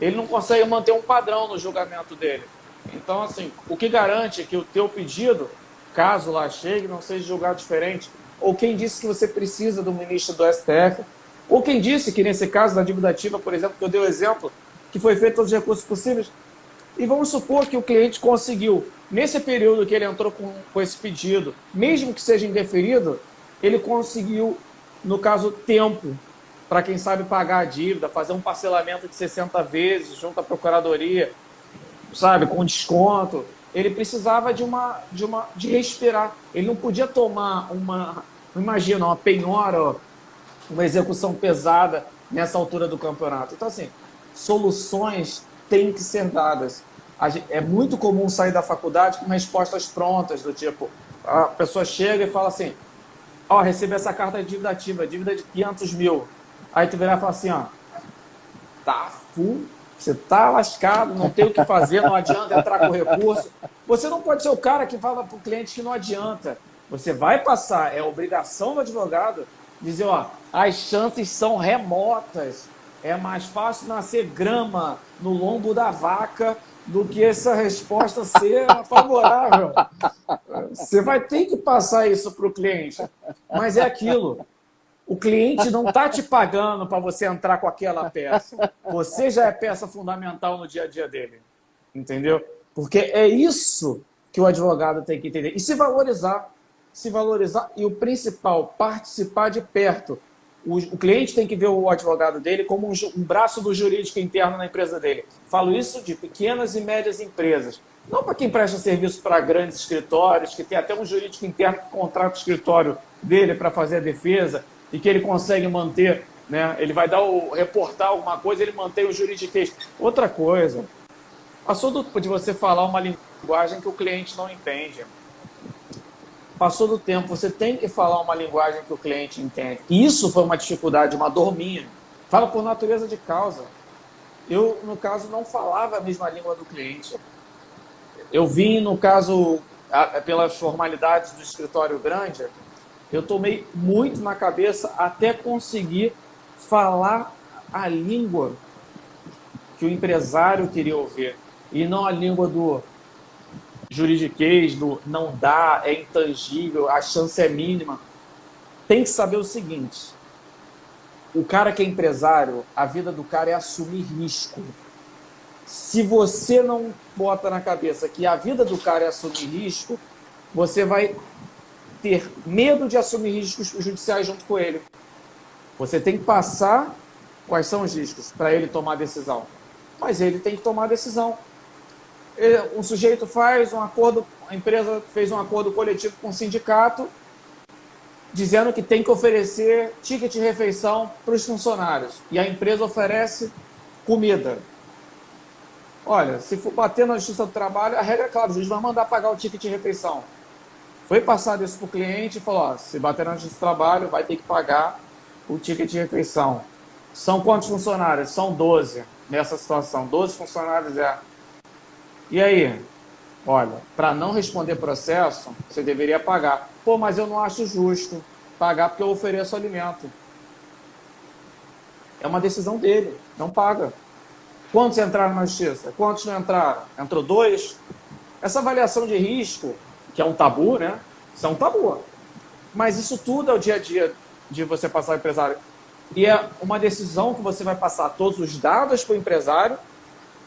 [SPEAKER 2] Ele não consegue manter um padrão no julgamento dele. Então, assim, o que garante que o teu pedido, caso lá chegue, não seja julgado diferente? Ou quem disse que você precisa do ministro do STF? Ou quem disse que, nesse caso da dívida ativa, por exemplo, que eu dei o exemplo, que foi feito todos os recursos possíveis, e vamos supor que o cliente conseguiu, nesse período que ele entrou com esse pedido, mesmo que seja indeferido, ele conseguiu, no caso, tempo para, quem sabe, pagar a dívida, fazer um parcelamento de 60 vezes junto à procuradoria, sabe, com desconto. Ele precisava de respirar. Ele não podia tomar uma penhora, uma execução pesada nessa altura do campeonato. Então, assim, soluções têm que ser dadas. É muito comum sair da faculdade com respostas prontas, do tipo, a pessoa chega e fala assim, recebi essa carta de dívida ativa, dívida de 500 mil. Aí tu virar e fala assim, tá full, você tá lascado, não tem o que fazer, não adianta entrar com recurso. Você não pode ser o cara que fala para o cliente que não adianta. Você vai passar, é obrigação do advogado dizer, ó, as chances são remotas. É mais fácil nascer grama no lombo da vaca do que essa resposta ser favorável. Você vai ter que passar isso para o cliente. Mas é aquilo. O cliente não está te pagando para você entrar com aquela peça. Você já é peça fundamental no dia a dia dele. Entendeu? Porque é isso que o advogado tem que entender. E se valorizar. Se valorizar. E o principal, participar de perto. O cliente tem que ver o advogado dele como um braço do jurídico interno na empresa dele. Falo isso de pequenas e médias empresas. Não para quem presta serviço para grandes escritórios, que tem até um jurídico interno que contrata o escritório dele para fazer a defesa e que ele consegue manter, né? Ele vai reportar alguma coisa, ele mantém o juridiquês. Outra coisa, passou de você falar uma linguagem que o cliente não entende. Passou do tempo, você tem que falar uma linguagem que o cliente entende. Isso foi uma dificuldade, uma dor minha. Fala por natureza de causa. Eu, no caso, não falava a mesma língua do cliente. Eu vim, no caso, pelas formalidades do escritório grande, eu tomei muito na cabeça até conseguir falar a língua que o empresário queria ouvir. E não a língua do juridiquês, do não dá, é intangível, a chance é mínima. Tem que saber o seguinte: o cara que é empresário, a vida do cara é assumir risco. Se você não bota na cabeça que a vida do cara é assumir risco, você vai ter medo de assumir riscos judiciais junto com ele. Você tem que passar quais são os riscos para ele tomar a decisão. Mas ele tem que tomar a decisão. Um sujeito faz um acordo, a empresa fez um acordo coletivo com o sindicato, dizendo que tem que oferecer ticket de refeição para os funcionários. E a empresa oferece comida. Olha, se for bater na Justiça do Trabalho, a regra é clara, o juiz vai mandar pagar o ticket de refeição. Foi passado isso para o cliente e falou, ó, se bater na Justiça do Trabalho, vai ter que pagar o ticket de refeição. São quantos funcionários? São 12 nessa situação. 12 funcionários é... E aí? Olha, para não responder processo, você deveria pagar. Pô, mas eu não acho justo pagar porque eu ofereço alimento. É uma decisão dele, não paga. Quantos entraram na justiça? Quantos não entraram? Entrou 2? Essa avaliação de risco, que é um tabu, né? Isso é um tabu. Mas isso tudo é o dia a dia de você passar ao empresário. E é uma decisão que você vai passar todos os dados para o empresário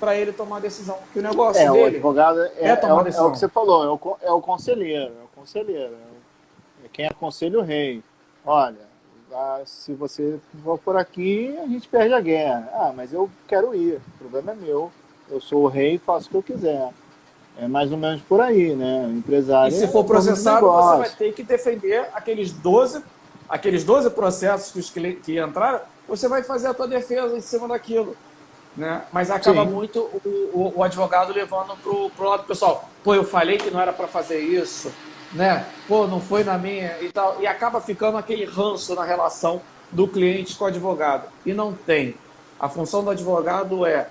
[SPEAKER 2] para ele tomar a decisão. Que o negócio dele
[SPEAKER 1] o advogado
[SPEAKER 2] tomar a decisão.
[SPEAKER 1] é o que você falou, é o conselheiro, é quem aconselha o rei. Olha, se você for por aqui, a gente perde a guerra. Ah, mas eu quero ir, o problema é meu. Eu sou o rei e faço o que eu quiser. É mais ou menos por aí, né? O empresário.
[SPEAKER 2] E se for processado, você vai ter que defender aqueles 12 processos que entraram, você vai fazer a tua defesa em cima daquilo. Né? Mas acaba muito o advogado levando para o lado pessoal. Pô, eu falei que não era para fazer isso, né? Pô, não foi na minha e tal. E acaba ficando aquele ranço na relação do cliente com o advogado. E não tem. A função do advogado é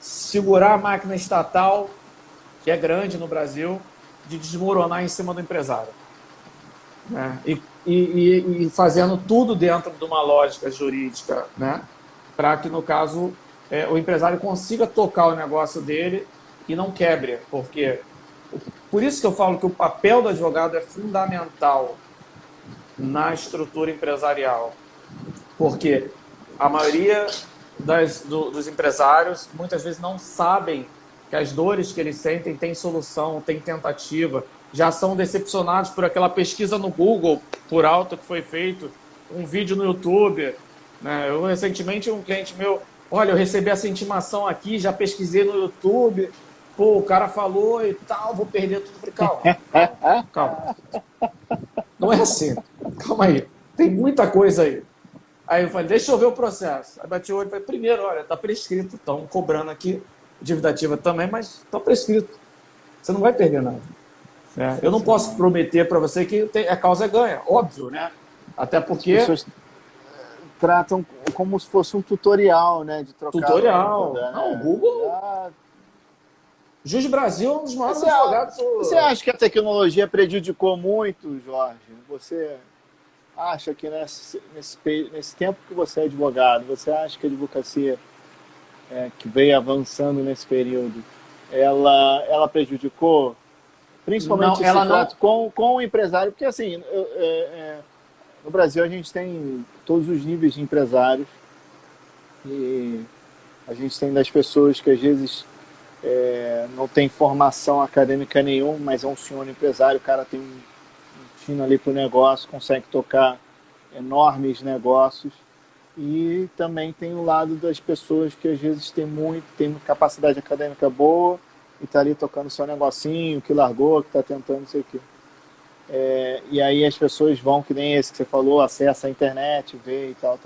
[SPEAKER 2] segurar a máquina estatal, que é grande no Brasil, de desmoronar em cima do empresário. Né? E fazendo tudo dentro de uma lógica jurídica, né? Para que, no caso, o empresário consiga tocar o negócio dele e não quebre. Por isso que eu falo que o papel do advogado é fundamental na estrutura empresarial. Porque a maioria dos empresários muitas vezes não sabem que as dores que eles sentem têm solução, têm tentativa, já são decepcionados por aquela pesquisa no Google, por alto que foi feito, um vídeo no YouTube. Né? Eu, recentemente, um cliente meu, olha, eu recebi essa intimação aqui, já pesquisei no YouTube, pô, o cara falou e tal, vou perder tudo. Falei, calma. Não é assim, calma aí, tem muita coisa aí. Aí eu falei, deixa eu ver o processo. Aí bati o olho e falei, primeiro, olha, tá prescrito, estão cobrando aqui, dívida ativa também, mas tá prescrito. Você não vai perder nada. Eu não posso prometer para você que a causa ganha, óbvio, né? Até porque...
[SPEAKER 1] As pessoas tratam como se fosse um tutorial, né? De trocar.
[SPEAKER 2] Tutorial.
[SPEAKER 1] Né?
[SPEAKER 2] Não, o Google... Juiz Brasil é um dos maiores
[SPEAKER 1] Você,
[SPEAKER 2] advogados.
[SPEAKER 1] você acha que a tecnologia prejudicou muito, Jorge? Você acha que nesse tempo que você é advogado, você acha que a advocacia que veio avançando nesse período, ela prejudicou? Principalmente
[SPEAKER 2] Não,
[SPEAKER 1] esse
[SPEAKER 2] ela não.
[SPEAKER 1] trato com o empresário, porque assim, no Brasil a gente tem todos os níveis de empresários e a gente tem das pessoas que às vezes não tem formação acadêmica nenhuma, mas é um senhor empresário, o cara tem um tino ali para o negócio, consegue tocar enormes negócios. E também tem o lado das pessoas que às vezes tem capacidade acadêmica boa e está ali tocando seu negocinho, que largou, que está tentando não sei o quê. E aí as pessoas vão, que nem esse que você falou, acessa a internet, vê e tal.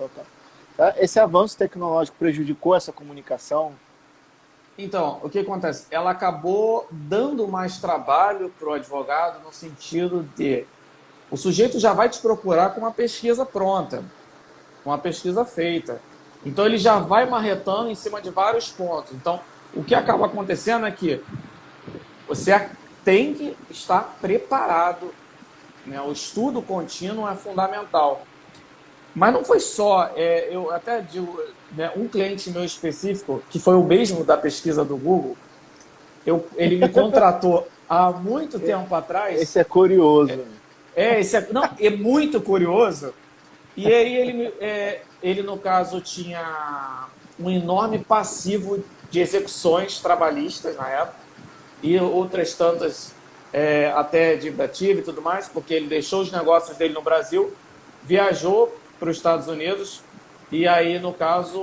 [SPEAKER 1] Tá? Esse avanço tecnológico prejudicou essa comunicação?
[SPEAKER 2] Então, o que acontece? Ela acabou dando mais trabalho para o advogado no sentido de o sujeito já vai te procurar com uma pesquisa pronta, com uma pesquisa feita. Então, ele já vai marretando em cima de vários pontos. Então, o que acaba acontecendo é que você tem que estar preparado, né? O estudo contínuo é fundamental. Mas não foi só, eu até digo, né, um cliente meu específico, que foi o mesmo da pesquisa do Google, ele me contratou há muito tempo atrás.
[SPEAKER 1] Esse é curioso.
[SPEAKER 2] Não, é muito curioso. E aí ele, no caso, tinha um enorme passivo de execuções trabalhistas na época e outras tantas até dívida ativa e tudo mais, porque ele deixou os negócios dele no Brasil, viajou para os Estados Unidos e aí, no caso,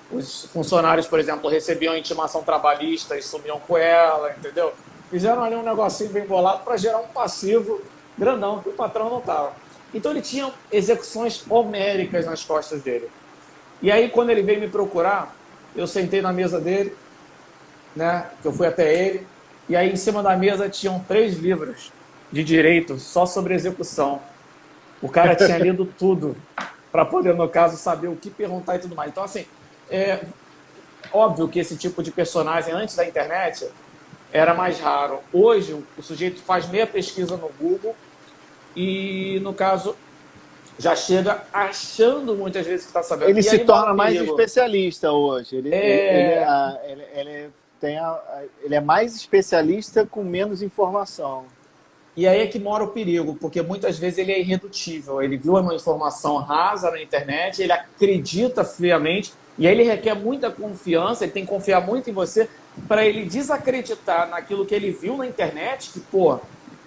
[SPEAKER 2] os funcionários, por exemplo, recebiam intimação trabalhista e sumiam com ela, entendeu? Fizeram ali um negocinho bem bolado para gerar um passivo grandão que o patrão não estava. Então ele tinha execuções homéricas nas costas dele. E aí, quando ele veio me procurar, eu sentei na mesa dele, né? Eu fui até ele, e aí em cima da mesa tinham 3 livros de direito só sobre execução. O cara tinha lido tudo para poder, no caso, saber o que perguntar e tudo mais. Então, assim, óbvio que esse tipo de personagem antes da internet era mais raro. Hoje, o sujeito faz meia pesquisa no Google e, no caso, já chega achando muitas vezes que está sabendo.
[SPEAKER 1] Ele
[SPEAKER 2] e
[SPEAKER 1] se
[SPEAKER 2] aí,
[SPEAKER 1] torna mais especialista hoje. Ele é mais especialista com menos informação.
[SPEAKER 2] E aí é que mora o perigo, porque muitas vezes ele é irredutível. Ele viu uma informação rasa na internet, ele acredita friamente, e aí ele requer muita confiança, ele tem que confiar muito em você para ele desacreditar naquilo que ele viu na internet, que, pô,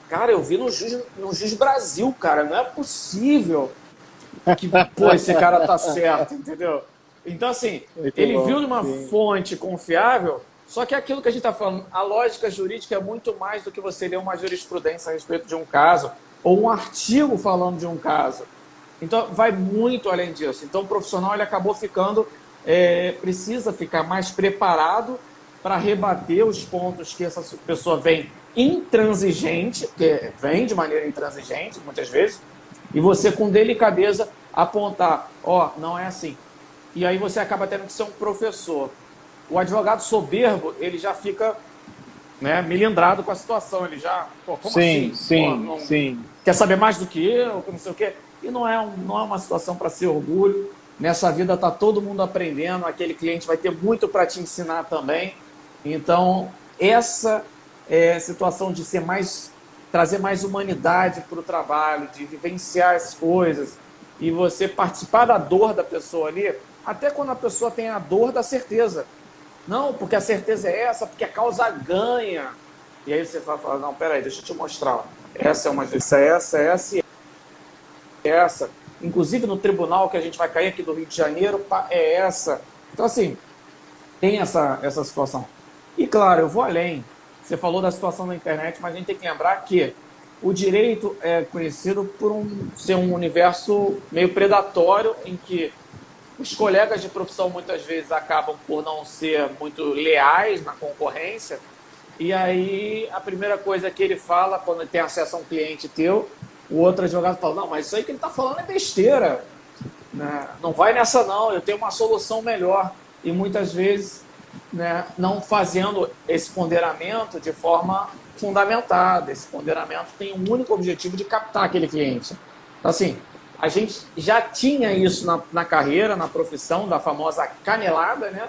[SPEAKER 2] cara, eu vi no Juiz Brasil, cara, não é possível que, pô, esse cara tá certo, entendeu? Então, assim, ele viu numa fonte confiável, só que é aquilo que a gente está falando, a lógica jurídica é muito mais do que você ler uma jurisprudência a respeito de um caso, ou um artigo falando de um caso. Então, vai muito além disso. Então, o profissional ele acabou ficando, precisa ficar mais preparado para rebater os pontos que essa pessoa vem intransigente, porque vem de maneira intransigente, muitas vezes, e você, com delicadeza, apontar, não é assim. E aí você acaba tendo que ser um professor. O advogado soberbo, ele já fica, né, milindrado com a situação. Ele já, como assim?
[SPEAKER 1] Sim.
[SPEAKER 2] Quer saber mais do que eu, não sei o quê. E não é uma situação para ser orgulho. Nessa vida está todo mundo aprendendo. Aquele cliente vai ter muito para te ensinar também. Então, essa situação de trazer mais humanidade para o trabalho, de vivenciar as coisas e você participar da dor da pessoa ali, até quando a pessoa tem a dor da certeza. Não, porque a certeza é essa, porque a causa ganha. E aí você vai falar, não, peraí, deixa eu te mostrar. Essa é uma essa e essa. Inclusive no tribunal que a gente vai cair aqui do Rio de Janeiro, é essa. Então, assim, tem essa situação. E, claro, eu vou além. Você falou da situação na internet, mas a gente tem que lembrar que o direito é conhecido por ser um universo meio predatório, em que os colegas de profissão muitas vezes acabam por não ser muito leais na concorrência, e aí a primeira coisa que ele fala quando ele tem acesso a um cliente teu, o outro advogado fala, não, mas isso aí que ele está falando é besteira, né? Não vai nessa não, eu tenho uma solução melhor. E muitas vezes né, não fazendo esse ponderamento de forma fundamentada. Esse ponderamento tem um único objetivo de captar aquele cliente. Então, assim, a gente já tinha isso na carreira, na profissão, da famosa canelada, né?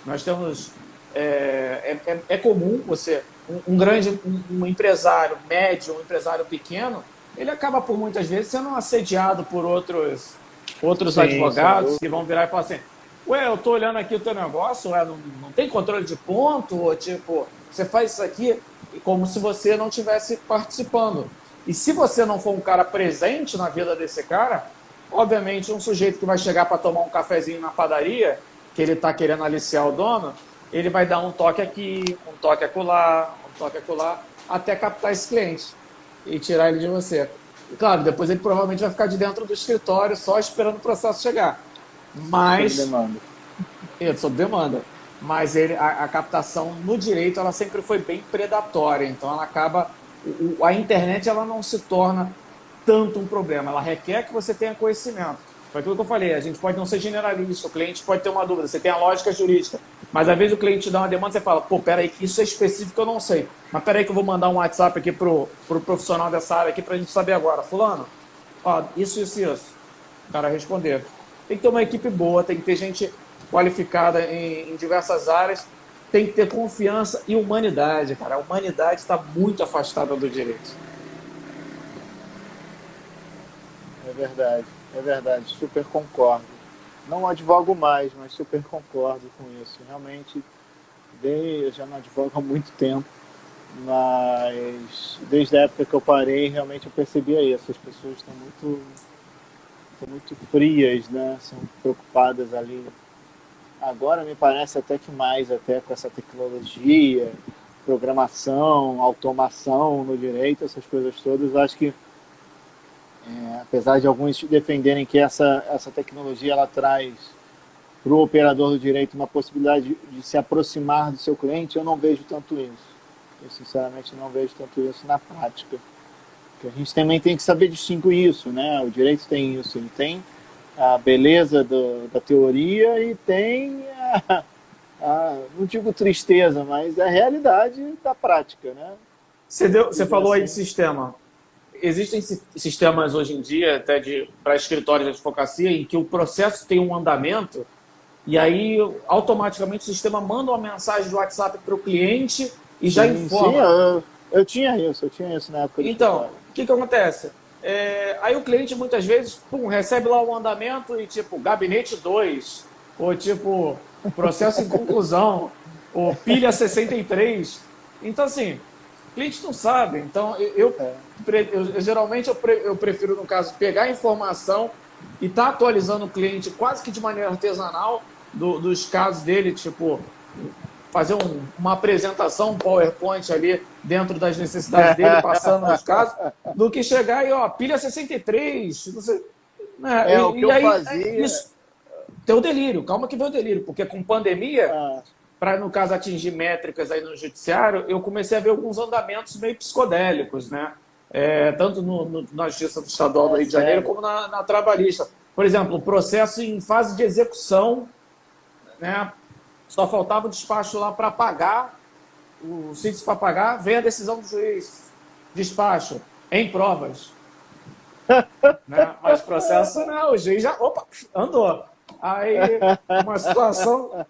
[SPEAKER 2] Nós temos... É comum você... Um empresário médio, um empresário pequeno, ele acaba, por muitas vezes, sendo assediado por outros
[SPEAKER 1] Sim,
[SPEAKER 2] advogados que vão virar e falar assim: ué, eu tô olhando aqui o teu negócio, ué, não tem controle de ponto, ou tipo, você faz isso aqui como se você não estivesse participando. E se você não for um cara presente na vida desse cara, obviamente um sujeito que vai chegar para tomar um cafezinho na padaria, que ele está querendo aliciar o dono, ele vai dar um toque aqui, um toque acolá, um toque acolá, até captar esse cliente e tirar ele de você. E, claro, depois ele provavelmente vai ficar de dentro do escritório só esperando o processo chegar. Mas...
[SPEAKER 1] Sob demanda.
[SPEAKER 2] Sob demanda. Mas a captação no direito, ela sempre foi bem predatória. Então, ela acaba... A internet, ela não se torna tanto um problema. Ela requer que você tenha conhecimento. Foi aquilo que eu falei. A gente pode não ser generalista. O cliente pode ter uma dúvida. Você tem a lógica jurídica. Mas, às vezes, o cliente te dá uma demanda, você fala, pô, peraí, que isso é específico, eu não sei. Mas peraí que eu vou mandar um WhatsApp aqui pro profissional dessa área aqui pra gente saber agora. Fulano, ó, isso. O cara responder. Tem que ter uma equipe boa, tem que ter gente qualificada em diversas áreas, tem que ter confiança e humanidade, cara. A humanidade está muito afastada do direito.
[SPEAKER 1] É verdade, super concordo. Não advogo mais, mas super concordo com isso. Realmente, eu já não advogo há muito tempo, mas desde a época que eu parei, realmente eu percebia isso. As pessoas estão muito frias, né? São preocupadas ali. Agora me parece até que mais, até com essa tecnologia, programação, automação no direito, essas coisas todas, eu acho que apesar de alguns defenderem que essa tecnologia ela traz para o operador do direito uma possibilidade de se aproximar do seu cliente, eu não vejo tanto isso. Eu sinceramente não vejo tanto isso na prática. Porque a gente também tem que saber distinguir isso, né? O direito tem isso, ele tem a beleza da teoria e tem não digo tristeza, mas a realidade da prática, né?
[SPEAKER 2] Você falou aí de sistema. Existem sistemas hoje em dia, até para escritórios de advocacia, em que o processo tem um andamento e aí automaticamente o sistema manda uma mensagem do WhatsApp para o cliente e já informa.
[SPEAKER 1] Sim, eu tinha isso na época do
[SPEAKER 2] Então, o que acontece? Aí o cliente muitas vezes recebe lá o andamento e tipo, gabinete 2, ou tipo, processo em conclusão, ou pilha 63. Então, assim, o cliente não sabe. Então, geralmente eu prefiro, no caso, pegar a informação e estar atualizando o cliente quase que de maneira artesanal dos casos dele, tipo, fazer uma apresentação, um PowerPoint ali dentro das necessidades dele, passando os casos, do que chegar e, ó, pilha 63, não sei, né?
[SPEAKER 1] O que eu fazia...
[SPEAKER 2] Isso, tem o delírio, calma que vem o delírio, porque com pandemia, para, no caso, atingir métricas aí no judiciário, eu comecei a ver alguns andamentos meio psicodélicos, né? Tanto na Justiça Estadual do Rio de Janeiro, como na trabalhista. Por exemplo, o processo em fase de execução, né? Só faltava o despacho lá para pagar, o sítio para pagar, vem a decisão do juiz. Despacho, em provas. Né? Mas processo não, o juiz já andou. Aí, uma situação,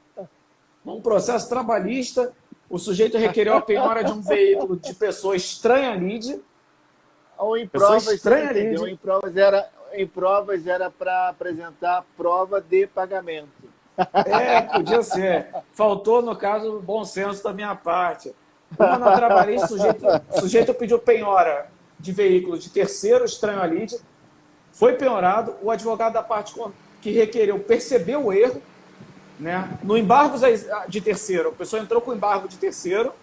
[SPEAKER 2] um processo trabalhista, o sujeito requereu a penhora de um veículo de pessoa estranha à lide.
[SPEAKER 1] Ou em provas, em provas era para apresentar prova de pagamento.
[SPEAKER 2] Podia ser. Faltou, no caso, bom senso da minha parte. Uma na trabalhista, o sujeito pediu penhora de veículo de terceiro, estranho à lide, foi penhorado, o advogado da parte que requereu percebeu o erro, né? No embargo de terceiro, a pessoa entrou com embargo de terceiro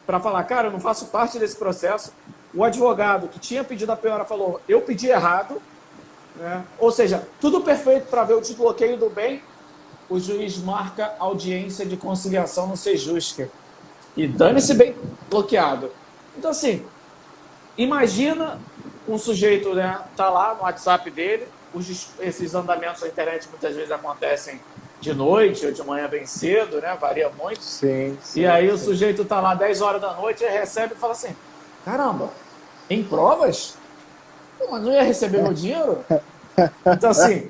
[SPEAKER 2] para falar, cara, eu não faço parte desse processo. O advogado que tinha pedido a penhora falou, eu pedi errado, né? Ou seja, tudo perfeito para ver o desbloqueio do bem. O juiz marca audiência de conciliação no Sejusca. E dane-se bem bloqueado. Então, assim, imagina um sujeito, né, tá lá no WhatsApp dele, esses andamentos na internet muitas vezes acontecem de noite ou de manhã bem cedo, né? Varia muito.
[SPEAKER 1] Sim,
[SPEAKER 2] E
[SPEAKER 1] sim,
[SPEAKER 2] aí o
[SPEAKER 1] sim.
[SPEAKER 2] sujeito está lá 10 horas da noite e recebe e fala assim: caramba, em provas? Pô, mas não ia receber meu dinheiro? Então, assim,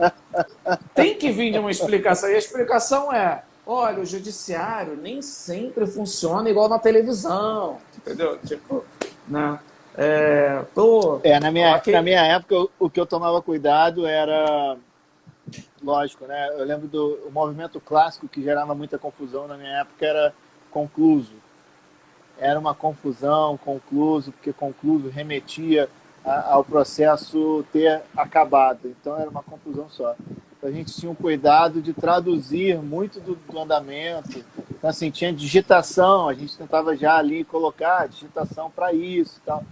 [SPEAKER 2] tem que vir de uma explicação. E a explicação é: olha, o judiciário nem sempre funciona igual na televisão, entendeu? Tipo, né?
[SPEAKER 1] Na
[SPEAKER 2] Aqui,
[SPEAKER 1] minha época, o que eu tomava cuidado era, lógico, né? Eu lembro do o movimento clássico que gerava muita confusão na minha época era concluso. Era uma confusão, concluso, porque concluso remetia ao processo ter acabado. Então era uma confusão só. Então, a gente tinha um cuidado de traduzir muito do andamento. Então, assim, tinha digitação, a gente tentava já ali colocar digitação para isso e tal.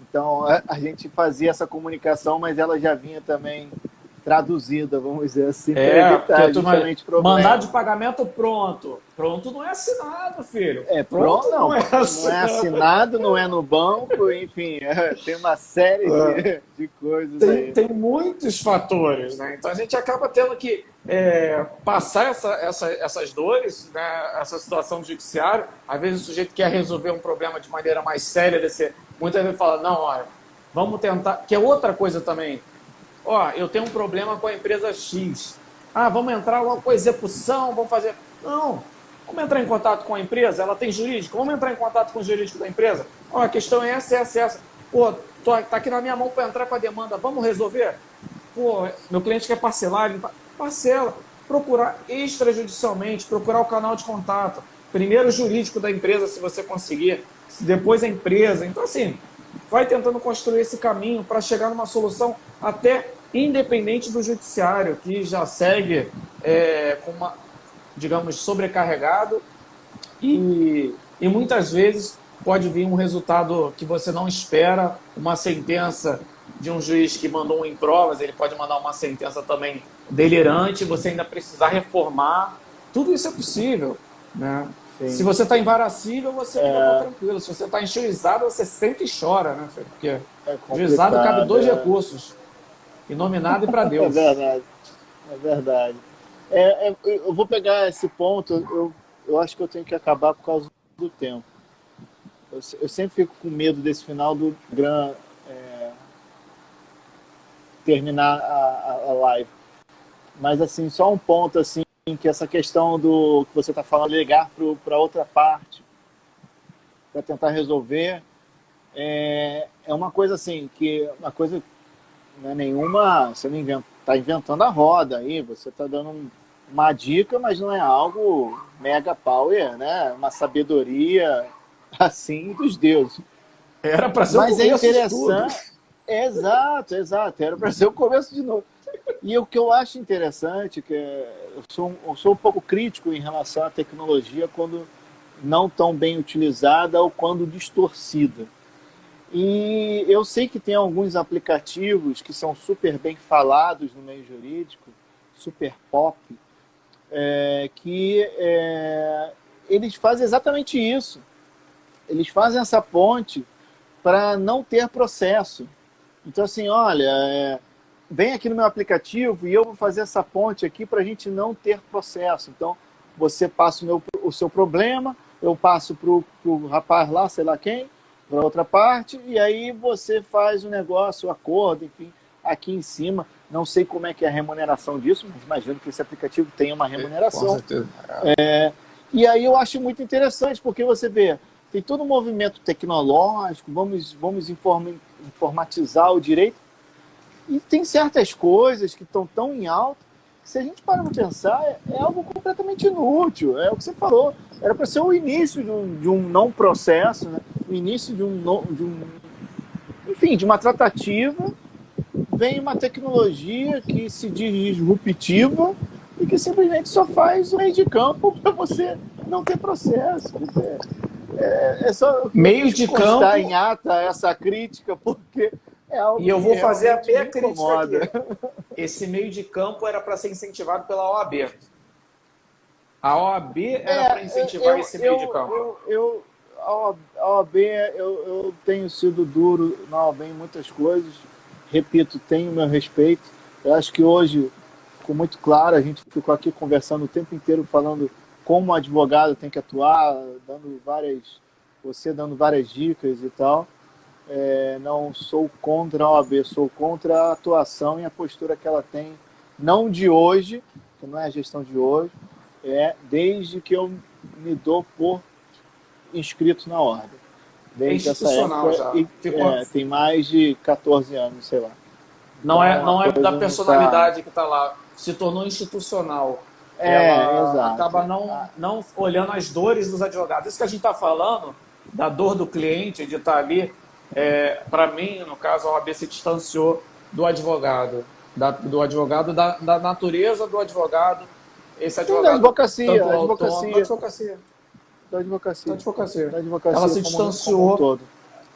[SPEAKER 1] Então a gente fazia essa comunicação, mas ela já vinha também traduzida, vamos dizer assim, para
[SPEAKER 2] porque
[SPEAKER 1] evitar
[SPEAKER 2] tu
[SPEAKER 1] justamente
[SPEAKER 2] mandado de
[SPEAKER 1] problemas.
[SPEAKER 2] pagamento pronto. Pronto não é assinado, filho.
[SPEAKER 1] Pronto,
[SPEAKER 2] Pronto não
[SPEAKER 1] não,
[SPEAKER 2] é
[SPEAKER 1] não é
[SPEAKER 2] assinado.
[SPEAKER 1] assinado, não é no banco, enfim, tem uma série de coisas aí.
[SPEAKER 2] Tem muitos fatores, né? Então a gente acaba tendo que passar essas dores, né? Essa situação do judiciário. Às vezes o sujeito quer resolver um problema de maneira mais séria, muitas vezes fala, não, olha, vamos tentar. Que é outra coisa também. Ó, eu tenho um problema com a empresa X. Ah, vamos entrar logo com a execução, vamos fazer. Não, vamos entrar em contato com a empresa, ela tem jurídico, vamos entrar em contato com o jurídico da empresa. Ó, a questão é essa. Pô, tá aqui na minha mão para entrar com a demanda, vamos resolver? Pô, meu cliente quer parcelar, parcela. Procurar extrajudicialmente, procurar o canal de contato. Primeiro o jurídico da empresa, se você conseguir, depois a empresa. Então, assim, vai tentando construir esse caminho para chegar numa solução até independente do judiciário, que já segue com uma, digamos, sobrecarregado e muitas vezes pode vir um resultado que você não espera, uma sentença de um juiz que mandou um em provas, ele pode mandar uma sentença também delirante, você ainda precisar reformar. Tudo isso é possível, né? Se
[SPEAKER 1] Sim.
[SPEAKER 2] você está invaracível, você ainda está tranquilo. Se você está enjuizado, você sente e chora, né, filho? Porque
[SPEAKER 1] É
[SPEAKER 2] juizado cabe
[SPEAKER 1] complicado,
[SPEAKER 2] 2 recursos, inominado e para
[SPEAKER 1] é
[SPEAKER 2] Deus.
[SPEAKER 1] verdade, é verdade. Eu vou pegar esse ponto, eu acho que eu tenho que acabar por causa do tempo. Eu sempre fico com medo desse final do Gran terminar a live. Mas assim, só um ponto assim, que essa questão do que você está falando, ligar para outra parte, para tentar resolver, é uma coisa assim, que uma coisa não é nenhuma, você não está inventando a roda aí, você está dando uma dica, mas não é algo mega power, né? Uma sabedoria assim dos deuses.
[SPEAKER 2] Era para ser o
[SPEAKER 1] Mas é
[SPEAKER 2] começo de tudo.
[SPEAKER 1] interessante, exato, exato, era para ser o começo de novo. E o que eu acho interessante, eu sou um pouco crítico em relação à tecnologia quando não tão bem utilizada ou quando distorcida. E eu sei que tem alguns aplicativos que são super bem falados no meio jurídico, super pop, eles fazem exatamente isso. Eles fazem essa ponte para não ter processo. Então, assim, olha, vem aqui no meu aplicativo e eu vou fazer essa ponte aqui para a gente não ter processo. Então, você passa o seu problema, eu passo para o rapaz lá, sei lá quem, para outra parte, e aí você faz o negócio, o acordo, enfim, aqui em cima. Não sei como é que é a remuneração disso, mas imagino que esse aplicativo tenha uma
[SPEAKER 2] Com
[SPEAKER 1] remuneração.
[SPEAKER 2] certeza.
[SPEAKER 1] E aí eu acho muito interessante, porque você vê, tem todo um movimento tecnológico, vamos informatizar o direito, e tem certas coisas que estão tão em alta que, se a gente parar para pensar, é algo completamente inútil. É o que você falou. Era para ser o início de um não processo, né? O início enfim, de uma tratativa. Vem uma tecnologia que se diz disruptiva e que simplesmente só faz o meio de campo para você não ter processo. Eu
[SPEAKER 2] Meio
[SPEAKER 1] quis
[SPEAKER 2] de
[SPEAKER 1] constar em
[SPEAKER 2] campo,
[SPEAKER 1] ata essa crítica, porque é
[SPEAKER 2] e
[SPEAKER 1] algo
[SPEAKER 2] eu
[SPEAKER 1] que
[SPEAKER 2] vou fazer a
[SPEAKER 1] realmente me
[SPEAKER 2] meia crítica
[SPEAKER 1] incomoda.
[SPEAKER 2] aqui. Esse meio de campo era para ser incentivado pela OAB. A OAB era para incentivar esse meio de campo.
[SPEAKER 1] A OAB, eu tenho sido duro na OAB em muitas coisas. Repito, tenho meu respeito. Eu acho que hoje ficou muito claro, a gente ficou aqui conversando o tempo inteiro, falando como o advogado tem que atuar, você dando várias dicas e tal. Não sou contra a OAB, sou contra a atuação e a postura que ela tem, não de hoje, que não é a gestão de hoje, desde que eu me dou por inscrito na ordem. Desde essa época,
[SPEAKER 2] já. Ficou...
[SPEAKER 1] tem mais de 14 anos, sei lá.
[SPEAKER 2] Não é da personalidade que está lá, se tornou institucional. Ela
[SPEAKER 1] exato.
[SPEAKER 2] acaba não olhando as dores dos advogados. Isso que a gente está falando, da dor do cliente, de estar ali, para mim, no caso, a OAB se distanciou do advogado, da natureza do advogado. Esse advogado,
[SPEAKER 1] da advocacia,
[SPEAKER 2] ela se distanciou.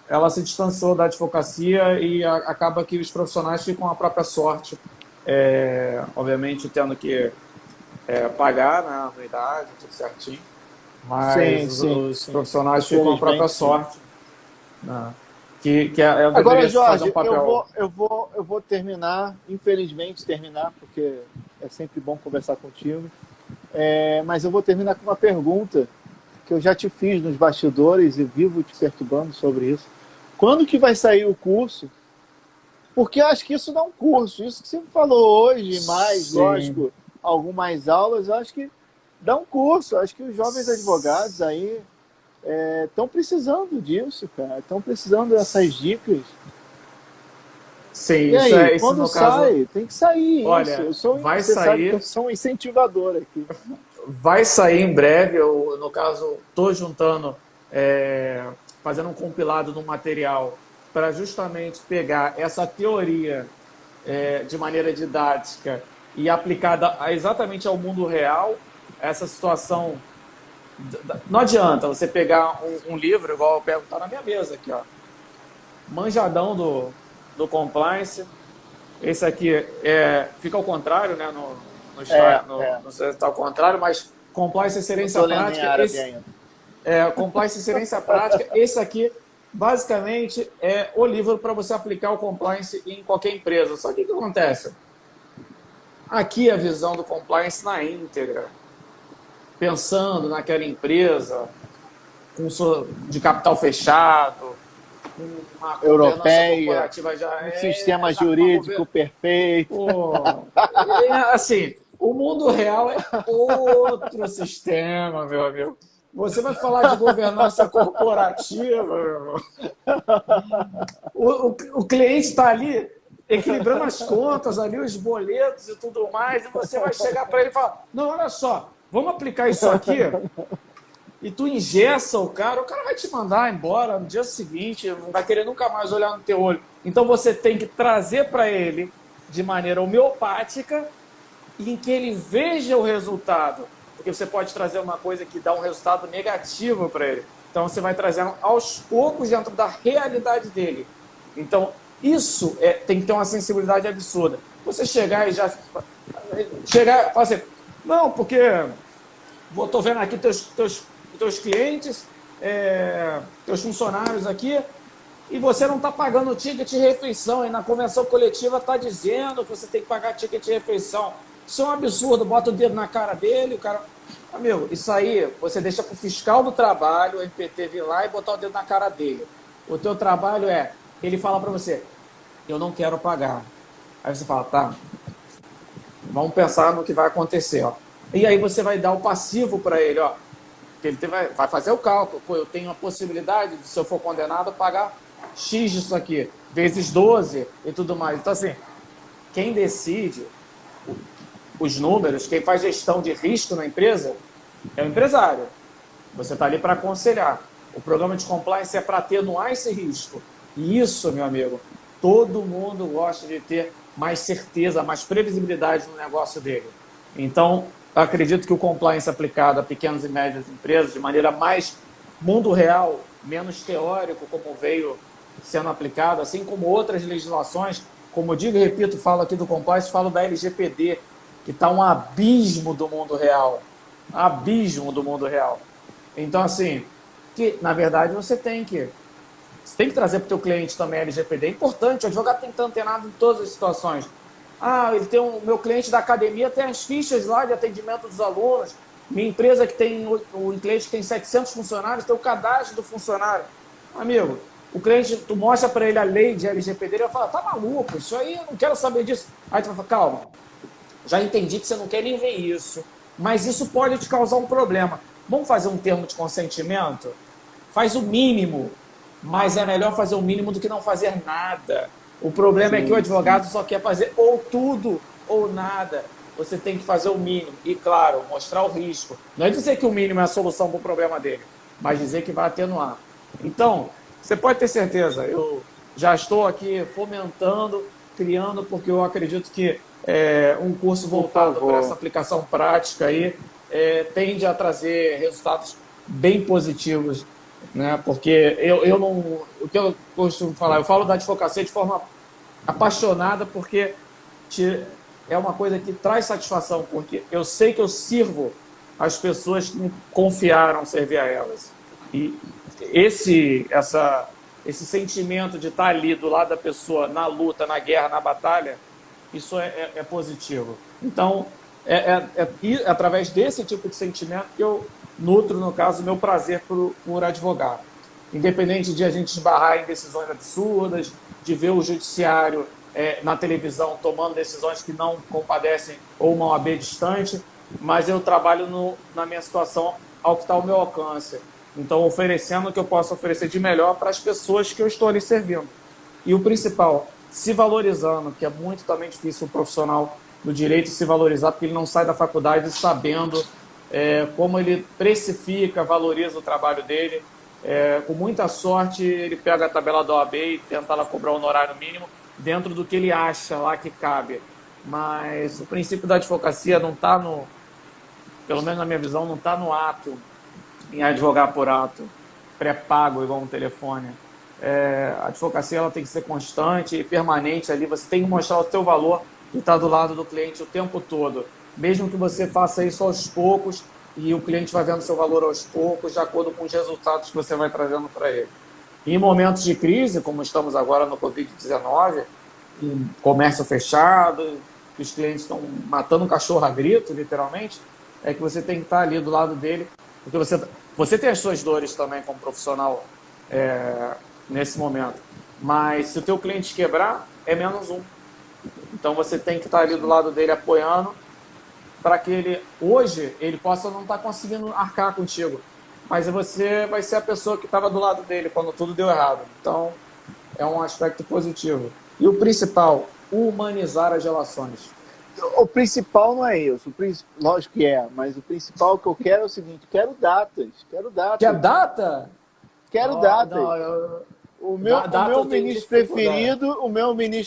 [SPEAKER 2] Ela se distanciou da advocacia e acaba que os profissionais ficam à própria sorte, obviamente tendo que pagar, né, a anuidade, tudo certinho, mas os profissionais ficam à própria sorte. Né,
[SPEAKER 1] agora, Jorge, eu vou terminar, infelizmente porque é sempre bom conversar contigo, mas eu vou terminar com uma pergunta que eu já te fiz nos bastidores e vivo te perturbando sobre isso. Quando que vai sair o curso? Porque eu acho que isso dá um curso. Isso que você falou hoje, mais, sim, lógico, algumas aulas, eu acho que dá um curso. Eu acho que os jovens advogados aí estão precisando disso, cara. Estão precisando dessas dicas.
[SPEAKER 2] Sim,
[SPEAKER 1] e aí,
[SPEAKER 2] isso
[SPEAKER 1] quando
[SPEAKER 2] no
[SPEAKER 1] sai,
[SPEAKER 2] caso...
[SPEAKER 1] tem que sair.
[SPEAKER 2] Olha,
[SPEAKER 1] você sabe que eu sou um incentivador aqui.
[SPEAKER 2] Vai sair em breve. Eu, no caso, estou juntando, fazendo um compilado no material para justamente pegar essa teoria de maneira didática e aplicada exatamente ao mundo real, essa situação. Não adianta você pegar um livro, igual eu pego, tá na minha mesa aqui, ó, manjadão do compliance. Esse aqui fica ao contrário, né? Não sei se está ao contrário, mas compliance e excelência prática. Compliance e excelência prática. Esse aqui, basicamente, é o livro para você aplicar o compliance em qualquer empresa. Só que o que acontece? Aqui a visão do compliance na íntegra, pensando naquela empresa de capital fechado, uma
[SPEAKER 1] europeia, um sistema jurídico perfeito.
[SPEAKER 2] Assim, o mundo real é outro sistema, meu amigo. Você vai falar de governança corporativa, meu irmão. O cliente está ali equilibrando as contas, ali, os boletos e tudo mais, e você vai chegar para ele e falar: não, olha só, vamos aplicar isso aqui. E tu engessa o cara vai te mandar embora no dia seguinte, não vai querer nunca mais olhar no teu olho. Então você tem que trazer para ele de maneira homeopática, em que ele veja o resultado. Porque você pode trazer uma coisa que dá um resultado negativo para ele. Então você vai trazendo aos poucos dentro da realidade dele. Então isso tem que ter uma sensibilidade absurda. Você chegar e já... Chegar e falar assim: não, porque estou vendo aqui teus clientes, teus funcionários aqui, e você não está pagando o ticket de refeição, e na convenção coletiva está dizendo que você tem que pagar ticket de refeição. Isso é um absurdo. Bota o dedo na cara dele, o cara... Amigo, isso aí você deixa para o fiscal do trabalho, o MPT, vir lá e botar o dedo na cara dele. O teu trabalho ele fala para você: eu não quero pagar. Aí você fala: tá, vamos pensar no que vai acontecer, ó. E aí você vai dar o passivo para ele, ó. Ele vai fazer o cálculo. Pô, eu tenho a possibilidade de, se eu for condenado, pagar X disso aqui, vezes 12 e tudo mais. Então, assim, quem decide os números, quem faz gestão de risco na empresa, é o empresário. Você está ali para aconselhar. O programa de compliance é para atenuar esse risco. E isso, meu amigo, todo mundo gosta de ter mais certeza, mais previsibilidade no negócio dele. Então, acredito que o compliance aplicado a pequenas e médias empresas, de maneira mais mundo real, menos teórico, como veio sendo aplicado, assim como outras legislações, como eu digo e repito, falo aqui do compliance, falo da LGPD, que está um abismo do mundo real. Abismo do mundo real. Então, assim, que na verdade você tem que trazer para o teu cliente também a LGPD. É importante, o advogado tem que estar antenado em todas as situações. ele tem meu cliente da academia tem as fichas lá de atendimento dos alunos. Minha empresa que tem o cliente que tem 700 funcionários, tem o cadastro do funcionário. Amigo, o cliente, tu mostra para ele a lei de LGPD, ele vai falar, tá maluco, isso aí eu não quero saber disso. Aí tu vai falar, calma, já entendi que você não quer nem ver isso, mas isso pode te causar um problema. Vamos fazer um termo de consentimento? Faz o mínimo, mas é melhor fazer o mínimo do que não fazer nada. O problema é que o advogado só quer fazer ou tudo ou nada. Você tem que fazer o mínimo. E, claro, mostrar o risco. Não é dizer que o mínimo é a solução para o problema dele, mas dizer que vai atenuar. Então, você pode ter certeza, eu já estou aqui fomentando, criando, porque eu acredito que um curso voltado para essa aplicação prática aí tende a trazer resultados bem positivos, né? Porque eu não... O que eu costumo falar, eu falo da advocacia de forma apaixonada, porque é uma coisa que traz satisfação, porque eu sei que eu sirvo as pessoas que me confiaram servir a elas. E esse sentimento de estar ali do lado da pessoa, na luta, na guerra, na batalha, isso é positivo. Então, através desse tipo de sentimento que eu nutro, no caso, meu prazer por advogar. Independente de a gente esbarrar em decisões absurdas, de ver o judiciário na televisão tomando decisões que não compadecem ou uma OAB distante, mas eu trabalho na minha situação ao que está ao meu alcance. Então, oferecendo o que eu posso oferecer de melhor para as pessoas que eu estou ali servindo. E o principal, se valorizando, que é muito também difícil o profissional do direito se valorizar, porque ele não sai da faculdade sabendo como ele precifica, valoriza o trabalho dele. Com muita sorte, ele pega a tabela da OAB e tenta lá cobrar um honorário mínimo dentro do que ele acha lá que cabe. Mas o princípio da advocacia não está pelo menos na minha visão, não está no ato, em advogar por ato, pré-pago igual um telefone. A advocacia ela tem que ser constante e permanente ali, você tem que mostrar o seu valor e estar do lado do cliente o tempo todo. Mesmo que você faça isso aos poucos e o cliente vai vendo seu valor aos poucos, de acordo com os resultados que você vai trazendo para ele. Em momentos de crise, como estamos agora no Covid-19, em comércio fechado, que os clientes estão matando um cachorro a grito, literalmente, é que você tem que estar ali do lado dele, porque você tem as suas dores também como profissional nesse momento, mas se o teu cliente quebrar, é menos um. Então você tem que estar ali do lado dele apoiando para que hoje ele possa não estar conseguindo arcar contigo, mas você vai ser a pessoa que estava do lado dele quando tudo deu errado. Então é um aspecto positivo. E o principal, humanizar as relações.
[SPEAKER 1] O principal não é isso, lógico que mas o principal que eu quero é o seguinte, quero datas.
[SPEAKER 2] Quer data?
[SPEAKER 1] Quero datas.
[SPEAKER 2] Não,
[SPEAKER 1] o meu ministro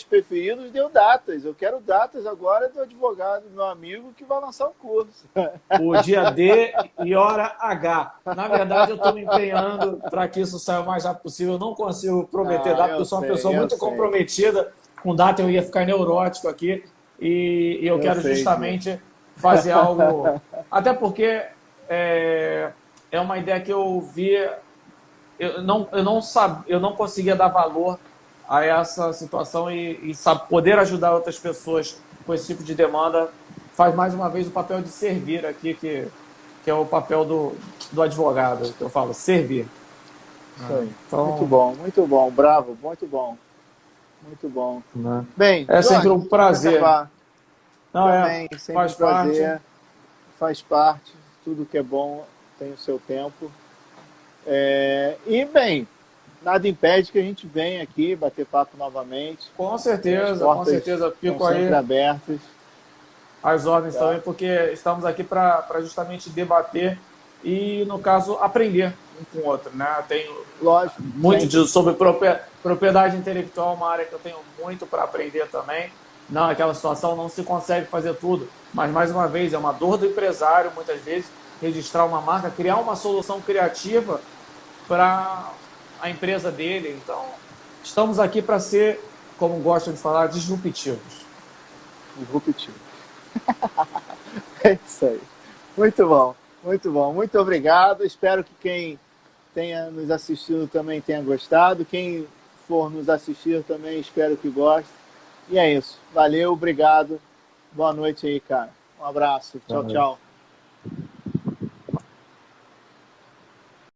[SPEAKER 1] preferido deu datas. Eu quero datas agora do advogado, meu amigo, que vai lançar o curso.
[SPEAKER 2] O dia D e hora H. Na verdade, eu estou me empenhando para que isso saia o mais rápido possível. Eu não consigo prometer data, porque eu sou uma pessoa muito comprometida. Com data eu ia ficar neurótico aqui. E eu quero justamente fazer algo... Até porque é uma ideia que eu vi... Eu não conseguia dar valor a essa situação e poder ajudar outras pessoas com esse tipo de demanda faz mais uma vez o papel de servir aqui, que é o papel do advogado, que eu falo, servir.
[SPEAKER 1] Então, muito bom, bravo, muito bom. Muito bom.
[SPEAKER 2] Bem, sempre um prazer.
[SPEAKER 1] Também, sempre um prazer. Faz parte, tudo que é bom tem o seu tempo. E, bem, nada impede que a gente venha aqui bater papo novamente.
[SPEAKER 2] Com certeza. Fico aí
[SPEAKER 1] sempre abertas.
[SPEAKER 2] As ordens também, porque estamos aqui para justamente debater e, no caso, aprender um com o outro, né? Tenho muito sobre propriedade intelectual, uma área que eu tenho muito para aprender também. Não, aquela situação não se consegue fazer tudo, mas, mais uma vez, é uma dor do empresário, muitas vezes, registrar uma marca, criar uma solução criativa para a empresa dele. Então, estamos aqui para ser, como gostam de falar, disruptivos.
[SPEAKER 1] É isso aí. Muito bom. Muito obrigado. Espero que quem tenha nos assistido também tenha gostado. Quem for nos assistir também espero que goste. E é isso. Valeu, obrigado. Boa noite aí, cara. Um abraço. Tchau, tchau.